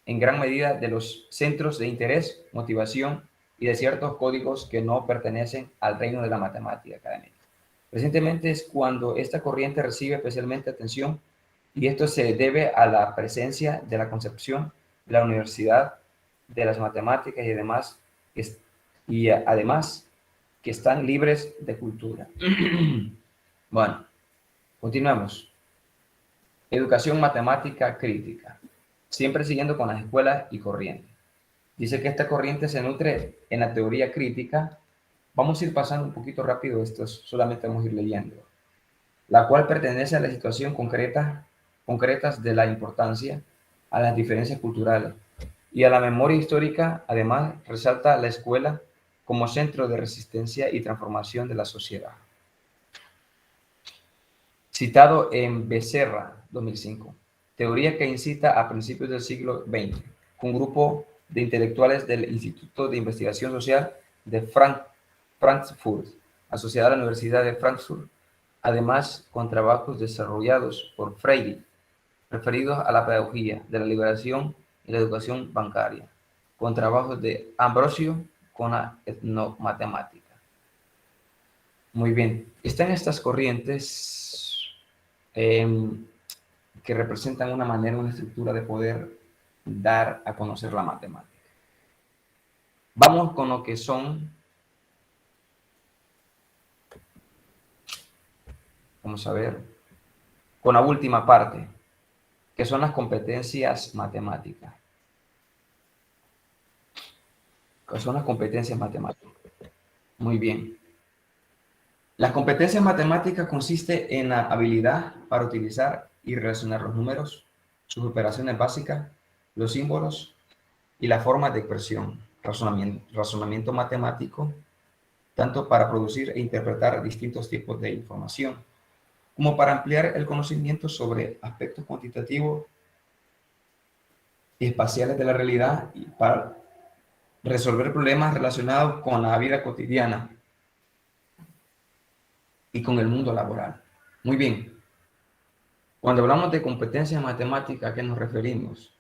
en gran medida de los centros de interés, motivación y de ciertos códigos que no pertenecen al reino de la matemática académica. Recientemente es cuando esta corriente recibe especialmente atención, y esto se debe a la presencia de la concepción de la Universidad de las Matemáticas y además que están libres de cultura. Bueno, continuamos. Educación matemática crítica, siempre siguiendo con las escuelas y corrientes. Dice que esta corriente se nutre en la teoría crítica. Vamos a ir pasando un poquito rápido esto, solamente vamos a ir leyendo. La cual pertenece a la situación concretas de la importancia, a las diferencias culturales y a la memoria histórica. Además, resalta la escuela como centro de resistencia y transformación de la sociedad. Citado en Becerra, 2005. Teoría que incita a principios del siglo XX, un grupo de intelectuales del Instituto de Investigación Social de Frankfurt, asociada a la Universidad de Frankfurt, además con trabajos desarrollados por Freire, referidos a la pedagogía de la liberación y la educación bancaria, con trabajos de Ambrosio con la etnomatemática. Muy bien, están estas corrientes que representan una manera, una estructura de poder dar a conocer la matemática. Vamos con lo que son, vamos a ver, con la última parte, que son las competencias matemáticas. ¿Qué son las competencias matemáticas? Muy bien. Las competencias matemáticas consiste en la habilidad para utilizar y relacionar los números, sus operaciones básicas, los símbolos y las formas de expresión, razonamiento matemático, tanto para producir e interpretar distintos tipos de información, como para ampliar el conocimiento sobre aspectos cuantitativos y espaciales de la realidad y para resolver problemas relacionados con la vida cotidiana y con el mundo laboral. Muy bien. Cuando hablamos de competencias matemáticas, ¿a qué nos referimos?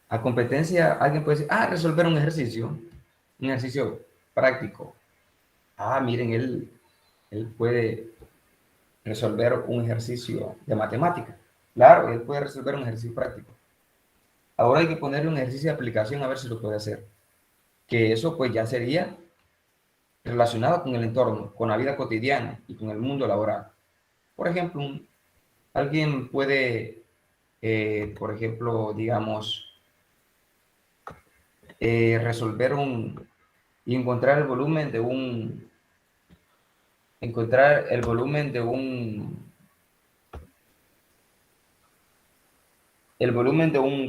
A competencia, alguien puede decir, resolver un ejercicio práctico. Miren, él puede resolver un ejercicio de matemática. Claro, él puede resolver un ejercicio práctico. Ahora hay que ponerle un ejercicio de aplicación a ver si lo puede hacer. Que eso pues ya sería relacionado con el entorno, con la vida cotidiana y con el mundo laboral. Por ejemplo, alguien puede, por ejemplo, digamos, resolver y encontrar el volumen de un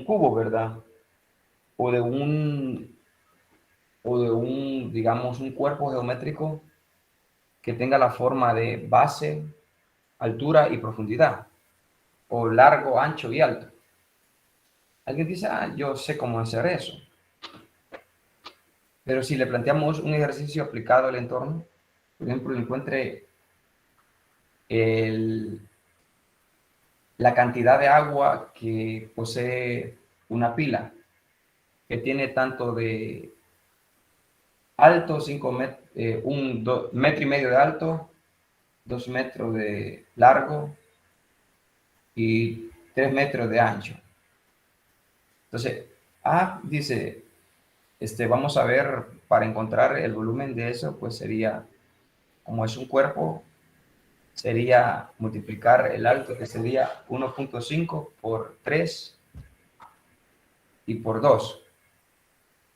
cubo, ¿verdad? O de un, digamos, un cuerpo geométrico que tenga la forma de base, altura y profundidad, o largo, ancho y alto. Alguien dice, yo sé cómo hacer eso. Pero si le planteamos un ejercicio aplicado al entorno, por ejemplo, encuentre la cantidad de agua que posee una pila, que tiene tanto de alto, 1 metro y medio de alto, 2 metros de largo y 3 metros de ancho. Entonces, dice, vamos a ver, para encontrar el volumen de eso, pues sería, como es un cuerpo, sería multiplicar el alto, que sería 1.5 por 3 y por 2.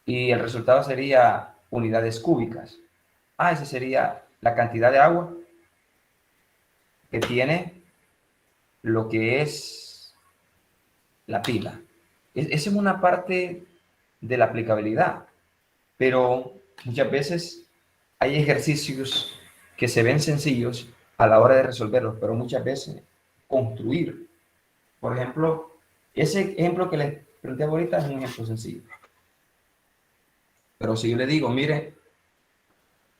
Y el resultado sería unidades cúbicas. Esa sería la cantidad de agua que tiene lo que es la pila. Esa es una parte de la aplicabilidad, pero muchas veces hay ejercicios que se ven sencillos a la hora de resolverlos, pero muchas veces construir. Por ejemplo, ese ejemplo que les planteé ahorita es un ejemplo sencillo. Pero si yo le digo, mire,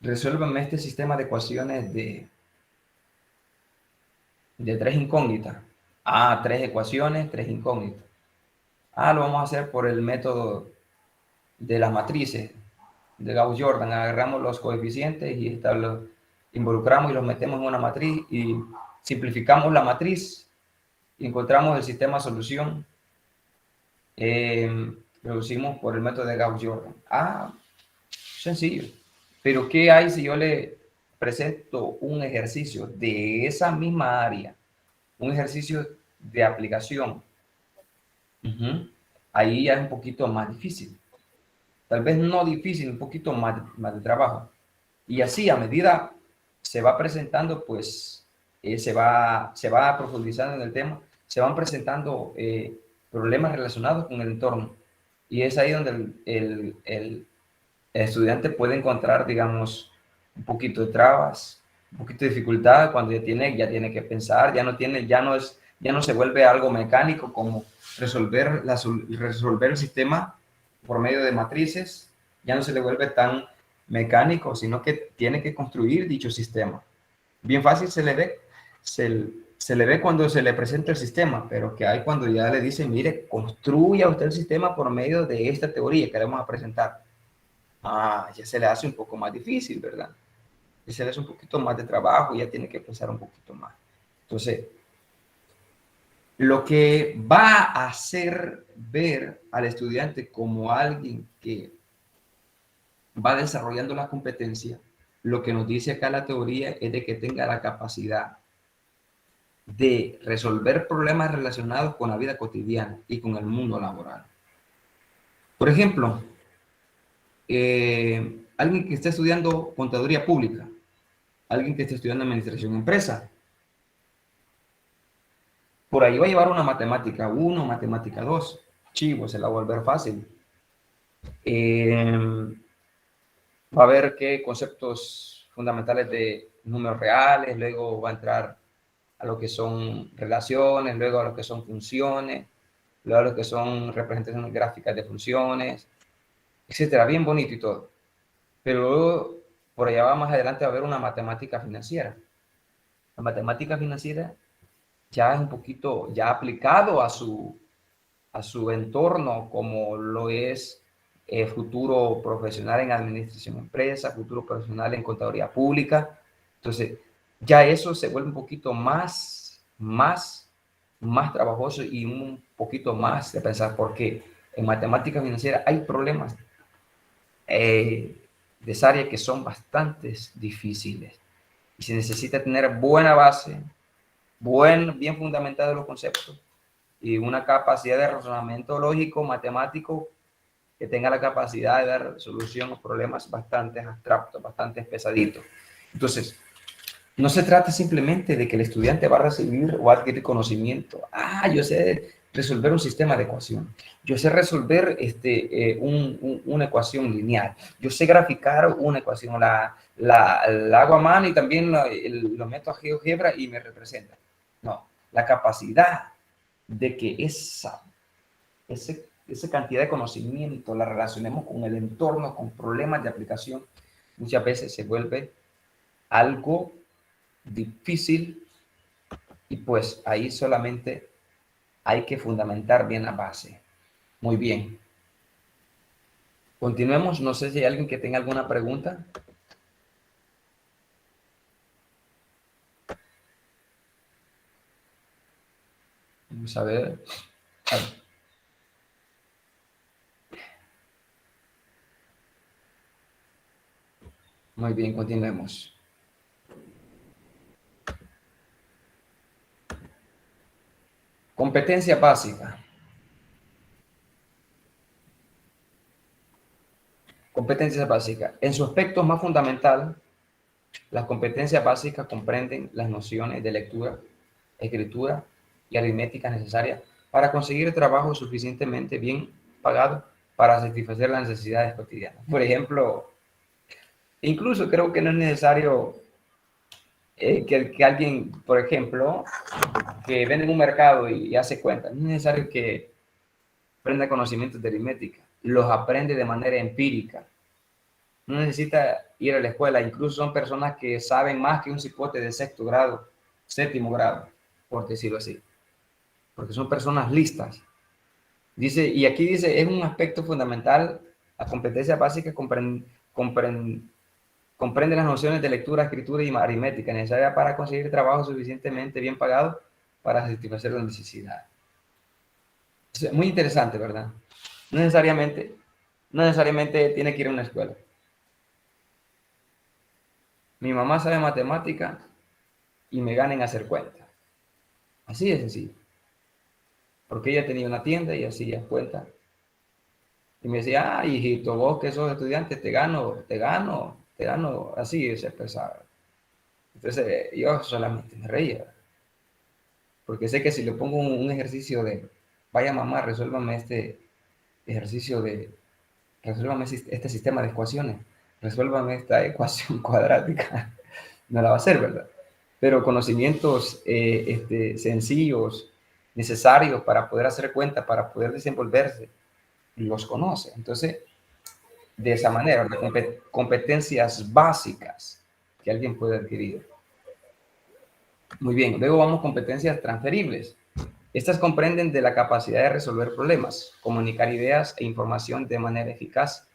resuélveme este sistema de ecuaciones de 3 incógnitas. 3 ecuaciones, 3 incógnitas. Lo vamos a hacer por el método de las matrices de Gauss-Jordan. Agarramos los coeficientes y los involucramos y los metemos en una matriz y simplificamos la matriz y encontramos el sistema solución. Reducimos por el método de Gauss-Jordan. Sencillo. Pero ¿qué hay si yo le presento un ejercicio de esa misma área? Un ejercicio de aplicación. Ahí ya es un poquito más difícil. Tal vez no difícil, un poquito más de trabajo. Y así, a medida se va presentando, pues se va profundizando en el tema, se van presentando problemas relacionados con el entorno. Y es ahí donde el estudiante puede encontrar, digamos, un poquito de trabas, un poquito de dificultad cuando ya tiene que pensar, ya no se vuelve algo mecánico como resolver el sistema por medio de matrices, ya no se le vuelve tan mecánico, sino que tiene que construir dicho sistema. Bien fácil se le ve cuando se le presenta el sistema, pero que hay cuando ya le dicen, mire, construya usted el sistema por medio de esta teoría que le vamos a presentar. Ya se le hace un poco más difícil, ¿verdad? Ya se le hace un poquito más de trabajo, ya tiene que pensar un poquito más. Entonces, lo que va a hacer ver al estudiante como alguien que va desarrollando la competencia, lo que nos dice acá la teoría es de que tenga la capacidad de resolver problemas relacionados con la vida cotidiana y con el mundo laboral. Por ejemplo, alguien que esté estudiando contaduría pública, alguien que esté estudiando administración de empresa, por ahí va a llevar una matemática 1, matemática 2, chivo, se la va a volver fácil. Va a ver qué conceptos fundamentales de números reales, luego va a entrar a lo que son relaciones, luego a lo que son funciones, luego a lo que son representaciones gráficas de funciones, etcétera, bien bonito y todo. Pero luego, por allá va más adelante, va a haber una matemática financiera. La matemática financiera ya es un poquito, ya aplicado a su entorno, como lo es futuro profesional en administración de empresa, futuro profesional en contaduría pública. Entonces, ya eso se vuelve un poquito más trabajoso y un poquito más de pensar, porque en matemática financiera hay problemas de esa área que son bastante difíciles. Y se necesita tener buena base, bien fundamentados los conceptos y una capacidad de razonamiento lógico, matemático, que tenga la capacidad de dar solución a problemas bastante abstractos, bastante pesaditos. Entonces, no se trata simplemente de que el estudiante va a recibir o adquirir conocimiento. Yo sé resolver un sistema de ecuación. Yo sé resolver una ecuación lineal. Yo sé graficar una ecuación, la hago a mano y también lo meto a GeoGebra y me representa. No, la capacidad de que esa cantidad de conocimiento la relacionemos con el entorno, con problemas de aplicación, muchas veces se vuelve algo difícil y pues ahí solamente hay que fundamentar bien la base. Muy bien. Continuemos. No sé si hay alguien que tenga alguna pregunta. Vamos a ver. Muy bien, continuemos. Competencia básica. Competencias básicas. En su aspecto más fundamental, las competencias básicas comprenden las nociones de lectura, escritura y aritmética necesarias para conseguir trabajo suficientemente bien pagado para satisfacer las necesidades cotidianas. Por ejemplo, incluso creo que no es necesario que alguien, por ejemplo, que vende en un mercado y hace cuentas, no es necesario que aprenda conocimientos de aritmética, los aprende de manera empírica. No necesita ir a la escuela, incluso son personas que saben más que un cipote de sexto grado, séptimo grado, por decirlo así, porque son personas listas. Dice, y aquí dice, es un aspecto fundamental, la competencia básica comprende las nociones de lectura, escritura y aritmética necesarias para conseguir trabajo suficientemente bien pagado para satisfacer las necesidades. Es muy interesante, ¿verdad? No necesariamente tiene que ir a una escuela. Mi mamá sabe matemática y me gana en hacer cuentas. Así de sencillo. Porque ella tenía una tienda y hacía cuentas. Y me decía, ah, hijito, vos que sos estudiante, te gano, así se expresaba. Entonces yo solamente me reía. Porque sé que si le pongo un ejercicio de, vaya mamá, resuélvame este ejercicio de, resuélvame este sistema de ecuaciones, resuélvame esta ecuación cuadrática, no la va a hacer, ¿verdad? Pero conocimientos sencillos, necesarios para poder hacer cuenta, para poder desenvolverse, los conoce. Entonces, de esa manera, competencias básicas que alguien puede adquirir. Muy bien, luego vamos a competencias transferibles. Estas comprenden de la capacidad de resolver problemas, comunicar ideas e información de manera eficaz,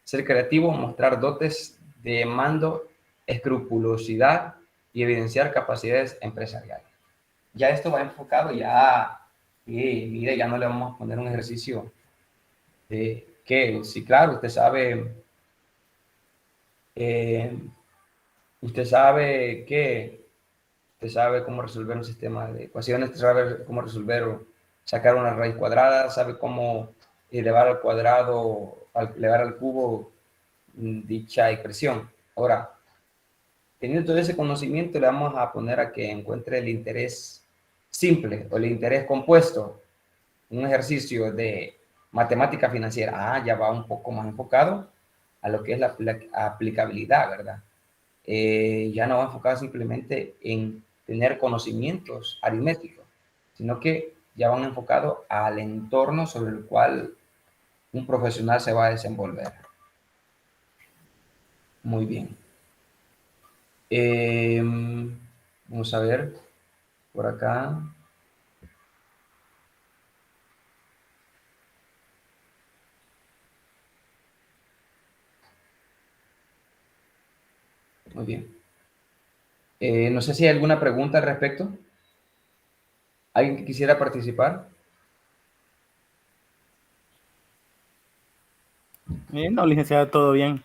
ser creativo, mostrar dotes de mando, escrupulosidad y evidenciar capacidades empresariales. Ya esto va enfocado mire, ya no le vamos a poner un ejercicio de que, sí, claro, eh, usted sabe que usted sabe cómo resolver un sistema de ecuaciones, usted sabe cómo resolver o sacar una raíz cuadrada, sabe cómo elevar al cuadrado, elevar al cubo dicha expresión. Ahora, teniendo todo ese conocimiento, le vamos a poner a que encuentre el interés simple o el interés compuesto, un ejercicio de matemática financiera. Ah, ya va un poco más enfocado a lo que es la aplicabilidad, ¿verdad? Ya no va enfocado simplemente en tener conocimientos aritméticos, sino que ya van enfocados al entorno sobre el cual un profesional se va a desenvolver. Muy bien. Vamos a ver por acá. Muy bien. No sé si hay alguna pregunta al respecto. ¿Alguien que quisiera participar? No, licenciado, todo bien.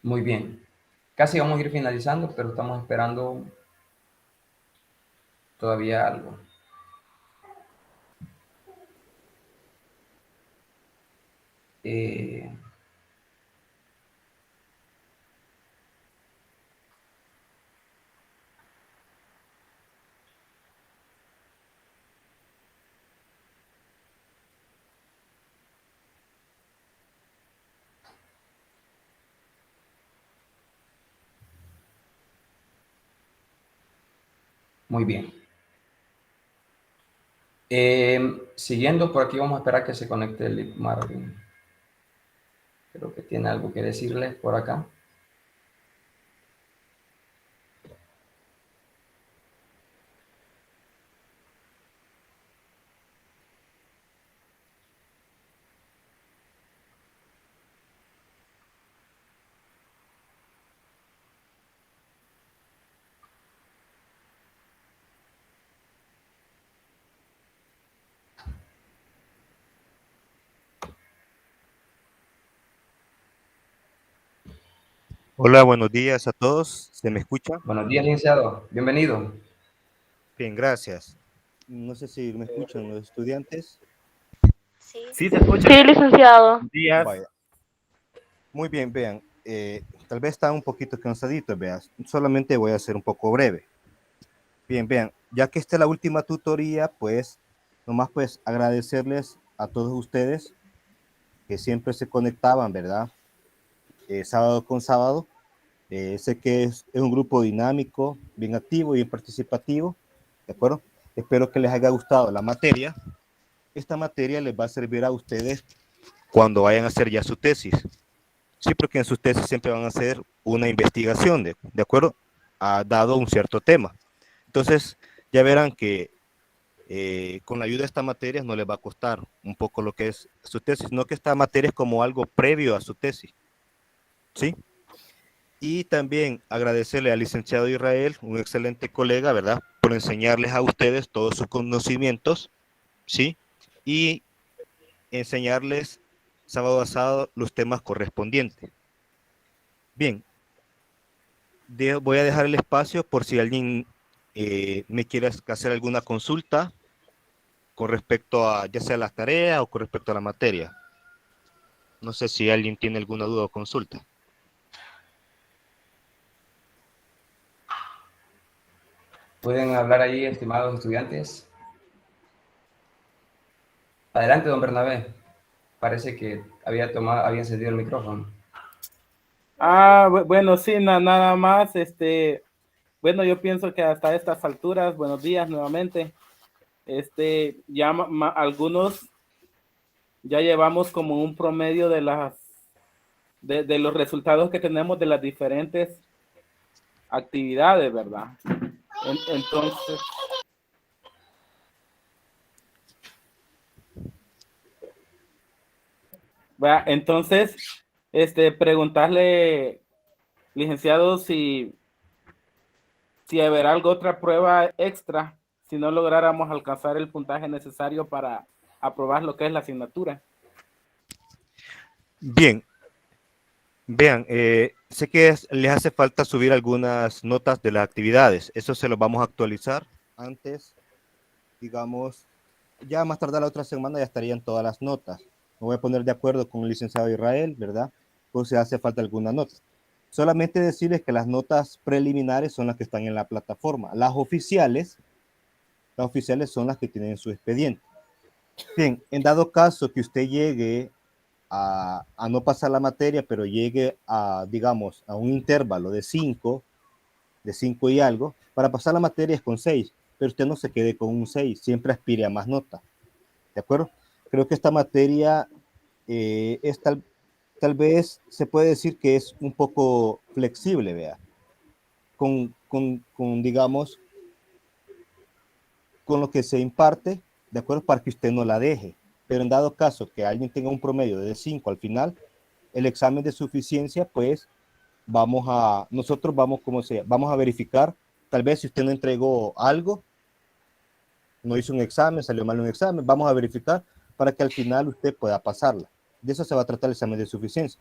Muy bien. Casi vamos a ir finalizando, pero estamos esperando todavía algo. Eh, Muy bien. Siguiendo por aquí, vamos a esperar que se conecte el Marvin. Creo que tiene algo que decirles por acá. Hola, buenos días a todos. ¿Se me escucha? Buenos días, licenciado. Bienvenido. Bien, gracias. No sé si me escuchan los estudiantes. Sí. Sí, se escucha. Sí, licenciado. Buenos días. Vaya. Muy bien, vean. Tal vez está un poquito cansadito, vean. Solamente voy a ser un poco breve. Bien, vean. Ya que esta es la última tutoría, pues, nomás pues agradecerles a todos ustedes que siempre se conectaban, ¿verdad? Sábado con sábado. Sé que es un grupo dinámico, bien activo y bien participativo, ¿de acuerdo? Espero que les haya gustado la materia. Esta materia les va a servir a ustedes cuando vayan a hacer ya su tesis. Sí, porque en sus tesis siempre van a hacer una investigación, ¿de acuerdo? Dado un cierto tema. Entonces, ya verán que con la ayuda de esta materia no les va a costar un poco lo que es su tesis, no que esta materia es como algo previo a su tesis, ¿sí? Y también agradecerle al licenciado Israel, un excelente colega, ¿verdad? Por enseñarles a ustedes todos sus conocimientos, ¿sí? Y enseñarles sábado a sábado los temas correspondientes. Bien, voy a dejar el espacio por si alguien me quiere hacer alguna consulta con respecto a ya sea las tareas o con respecto a la materia. No sé si alguien tiene alguna duda o consulta. ¿Pueden hablar ahí, estimados estudiantes? Adelante, don Bernabé. Parece que había encendido el micrófono. Bueno, sí, nada más, bueno, yo pienso que hasta estas alturas, buenos días nuevamente, ya algunos ya llevamos como un promedio de de los resultados que tenemos de las diferentes actividades, ¿verdad? Entonces, entonces, preguntarle, licenciado, si habrá algo otra prueba extra si no lográramos alcanzar el puntaje necesario para aprobar lo que es la asignatura. Bien, vean, sé que les hace falta subir algunas notas de las actividades. Eso se lo vamos a actualizar antes, digamos, ya más tardar la otra semana ya estarían todas las notas. Me voy a poner de acuerdo con el licenciado Israel, ¿verdad? Por si hace falta alguna nota. Solamente decirles que las notas preliminares son las que están en la plataforma. Las oficiales son las que tienen su expediente. Bien, en dado caso que usted llegue a no pasar la materia, pero llegue a, digamos, a un intervalo de 5 y algo, para pasar la materia es con 6, pero usted no se quede con un 6, siempre aspire a más nota, ¿de acuerdo? Creo que esta materia es tal vez se puede decir que es un poco flexible, vea, digamos, con lo que se imparte, ¿de acuerdo? Para que usted no la deje. Pero en dado caso que alguien tenga un promedio de 5 al final, el examen de suficiencia, pues nosotros vamos, vamos a verificar, tal vez si usted no entregó algo, no hizo un examen, salió mal un examen, vamos a verificar para que al final usted pueda pasarla. De eso se va a tratar el examen de suficiencia,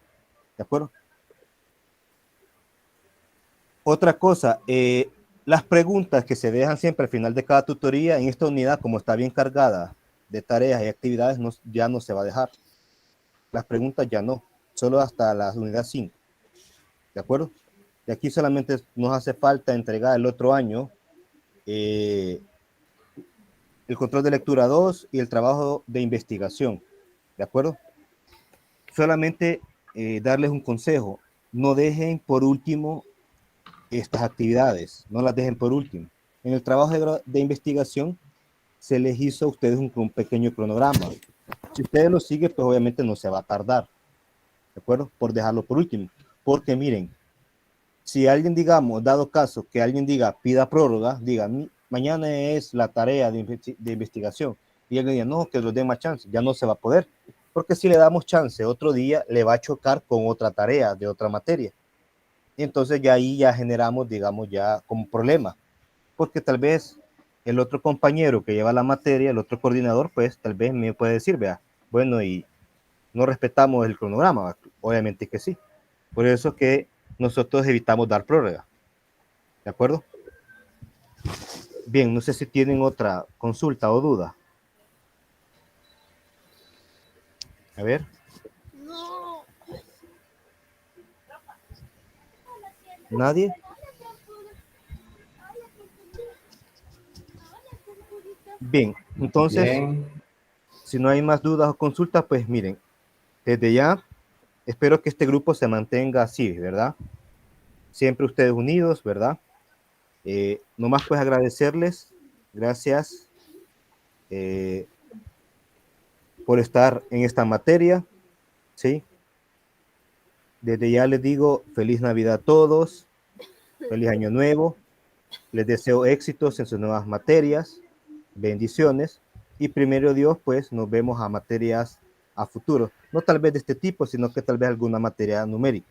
¿de acuerdo? Otra cosa, las preguntas que se dejan siempre al final de cada tutoría, en esta unidad, como está bien cargada de tareas y actividades, ya no se va a dejar. Las preguntas ya no, solo hasta la unidad 5, ¿de acuerdo? Y aquí solamente nos hace falta entregar el otro año el control de lectura 2 y el trabajo de investigación, ¿de acuerdo? Solamente darles un consejo, no dejen por último estas actividades, no las dejen por último. En el trabajo de investigación se les hizo a ustedes un pequeño cronograma. Si ustedes lo siguen, pues obviamente no se va a tardar, ¿de acuerdo? Por dejarlo por último. Porque miren, si alguien, digamos, dado caso que alguien diga, pida prórroga, diga, mañana es la tarea de investigación, y alguien diga, no, que los den más chance, ya no se va a poder, porque si le damos chance otro día, le va a chocar con otra tarea de otra materia. Y entonces ya ahí ya generamos, digamos, ya como problema, porque tal vez el otro compañero que lleva la materia, el otro coordinador, pues tal vez me puede decir, vea, bueno, y no respetamos el cronograma, obviamente que sí. Por eso que nosotros evitamos dar prórroga. ¿De acuerdo? Bien, no sé si tienen otra consulta o duda. A ver. ¿Nadie? Bien, entonces, Bien. si no hay más dudas o consultas, pues miren, desde ya espero que este grupo se mantenga así, ¿verdad? Siempre ustedes unidos, ¿verdad? Nomás pues agradecerles, gracias por estar en esta materia, ¿sí? Desde ya les digo feliz Navidad a todos, feliz Año Nuevo, les deseo éxitos en sus nuevas materias, bendiciones, y primero Dios, pues nos vemos a materias a futuro, no tal vez de este tipo, sino que tal vez alguna materia numérica,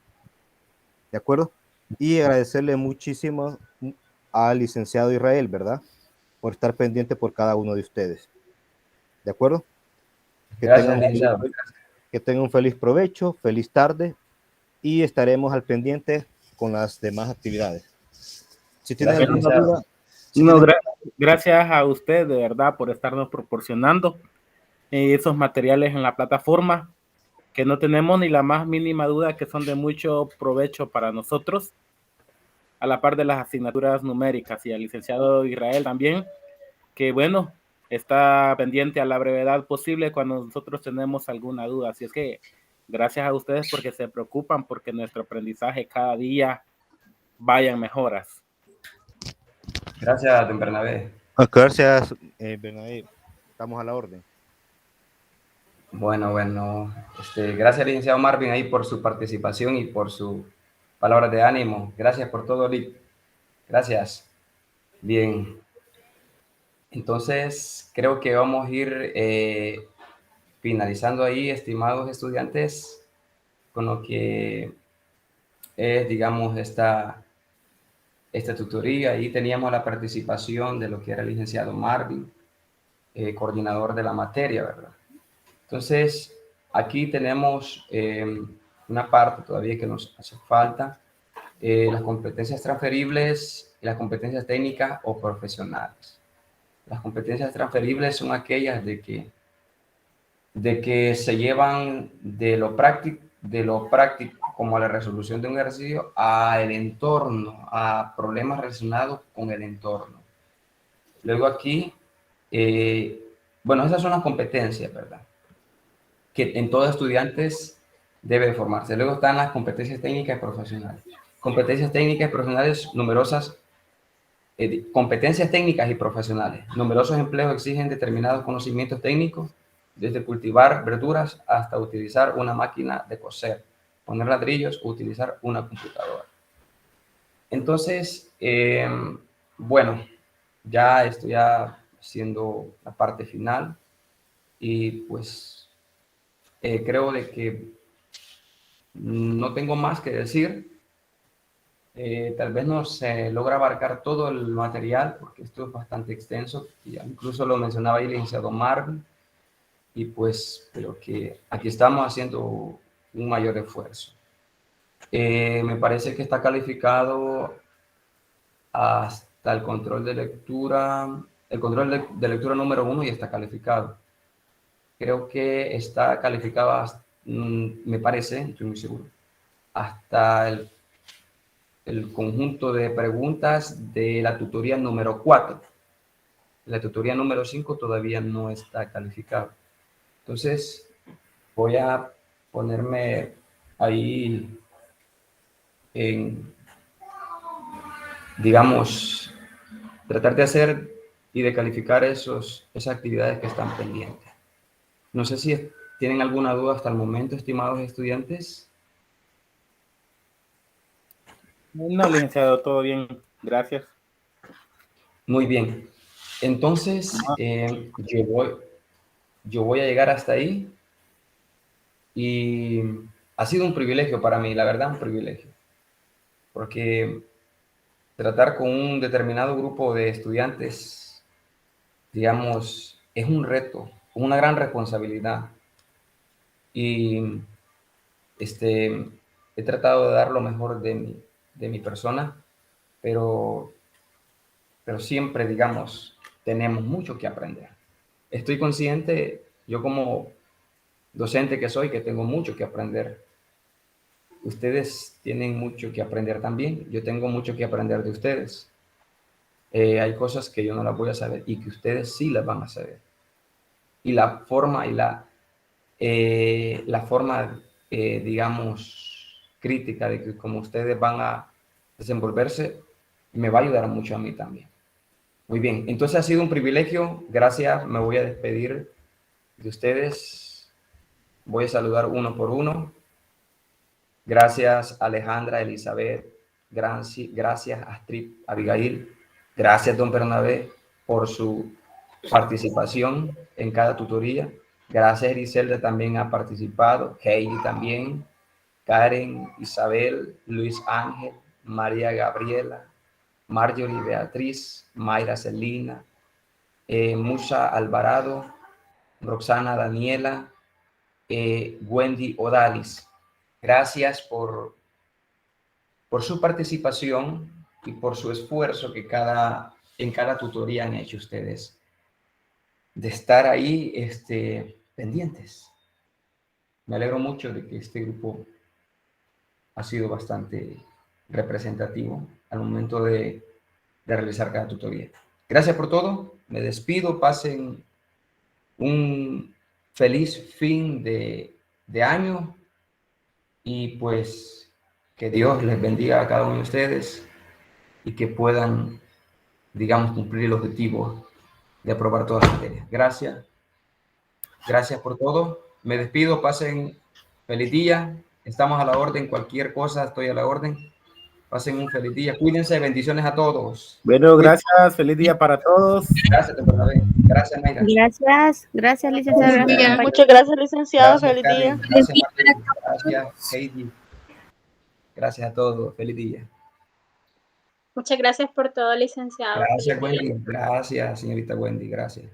¿de acuerdo? Y agradecerle muchísimo al licenciado Israel, ¿verdad? Por estar pendiente por cada uno de ustedes, ¿de acuerdo? Que Gracias, tengan, licenciado. que tengan un feliz provecho, feliz tarde, y estaremos al pendiente con las demás actividades. Si tienen Gracias, alguna licenciado. duda, si No, tienen... gracias a usted de verdad por estarnos proporcionando esos materiales en la plataforma que no tenemos ni la más mínima duda que son de mucho provecho para nosotros, a la par de las asignaturas numéricas, y al licenciado Israel también, que bueno, está pendiente a la brevedad posible cuando nosotros tenemos alguna duda. Así es que gracias a ustedes porque se preocupan porque nuestro aprendizaje cada día vaya en mejoras. Gracias, don Bernabé. Gracias, Bernabé. Estamos a la orden. Bueno, gracias, licenciado Marvin, ahí por su participación y por sus palabras de ánimo. Gracias por todo, Lick. Gracias. Bien. Entonces, creo que vamos a ir finalizando ahí, estimados estudiantes, con lo que es, digamos, esta tutoría. Ahí teníamos la participación de lo que era el licenciado Marvin, coordinador de la materia, ¿verdad? Entonces, aquí tenemos una parte todavía que nos hace falta, las competencias transferibles y las competencias técnicas o profesionales. Las competencias transferibles son aquellas de que se llevan de lo práctico como la resolución de un ejercicio al entorno, a problemas relacionados con el entorno. Luego aquí, bueno, esas son las competencias, ¿verdad? Que en todo estudiantes debe formarse. Luego están las competencias técnicas y profesionales. Competencias técnicas y profesionales numerosas. Competencias técnicas y profesionales. Numerosos empleos exigen determinados conocimientos técnicos, desde cultivar verduras hasta utilizar una máquina de coser, poner ladrillos o utilizar una computadora. Entonces, bueno, ya estoy haciendo la parte final y pues creo de que no tengo más que decir. Tal vez no se logra abarcar todo el material porque esto es bastante extenso, y incluso lo mencionaba ahí el licenciado Marvin, y pues pero que aquí estamos haciendo un mayor esfuerzo. Me parece que está calificado hasta el control de lectura, el control de lectura número 1 ya está calificado. Creo que está calificado, me parece, estoy muy seguro, hasta el conjunto de preguntas de la tutoría número 4. La tutoría número 5 todavía no está calificado. Entonces, voy a ponerme ahí en, digamos, tratar de hacer y de calificar esas actividades que están pendientes. No sé si tienen alguna duda hasta el momento, estimados estudiantes. No, licenciado, todo bien. Gracias. Muy bien. Entonces, yo voy a llegar hasta ahí y ha sido un privilegio para mí, la verdad, un privilegio. Porque tratar con un determinado grupo de estudiantes, digamos, es un reto, una gran responsabilidad. Y he tratado de dar lo mejor de mi persona, pero siempre, digamos, tenemos mucho que aprender. Estoy consciente, yo como docente que soy, que tengo mucho que aprender. Ustedes tienen mucho que aprender también. Yo tengo mucho que aprender de ustedes. Hay cosas que yo no las voy a saber y que ustedes sí las van a saber. Y la forma digamos, crítica de que como ustedes van a desenvolverse, me va a ayudar mucho a mí también. Muy bien, entonces ha sido un privilegio. Gracias, me voy a despedir de ustedes. Voy a saludar uno por uno. Gracias, Alejandra, Elizabeth. Gracias, Astrid, Abigail. Gracias, don Bernabé, por su participación en cada tutoría. Gracias, Griselda, también ha participado. Heidi también. Karen, Isabel, Luis Ángel, María Gabriela, Marjorie Beatriz, Mayra Celina, Musa Alvarado, Roxana Daniela, Wendy Odalis. Gracias por su participación y por su esfuerzo que en cada tutoría han hecho ustedes, de estar ahí pendientes. Me alegro mucho de que este grupo ha sido bastante representativo al momento de realizar cada tutoría. Gracias por todo. Me despido. Pasen un feliz fin de año y pues que Dios les bendiga a cada uno de ustedes y que puedan, digamos, cumplir el objetivo de aprobar todas las materias. Gracias. Gracias por todo. Me despido. Pasen feliz día. Estamos a la orden. Cualquier cosa, estoy a la orden. Pasen un feliz día. Cuídense. Bendiciones a todos. Bueno, gracias. Feliz día para todos. Gracias, gracias, Mayra. Gracias, licenciado. Buen día. Muchas gracias, licenciado. Gracias, Feliz Karen. día. Gracias, Martín. Gracias, Heidi. Gracias a todos. Feliz día. Muchas gracias por todo, licenciado. Gracias, Feliz día. Wendy. Gracias, señorita Wendy. Gracias.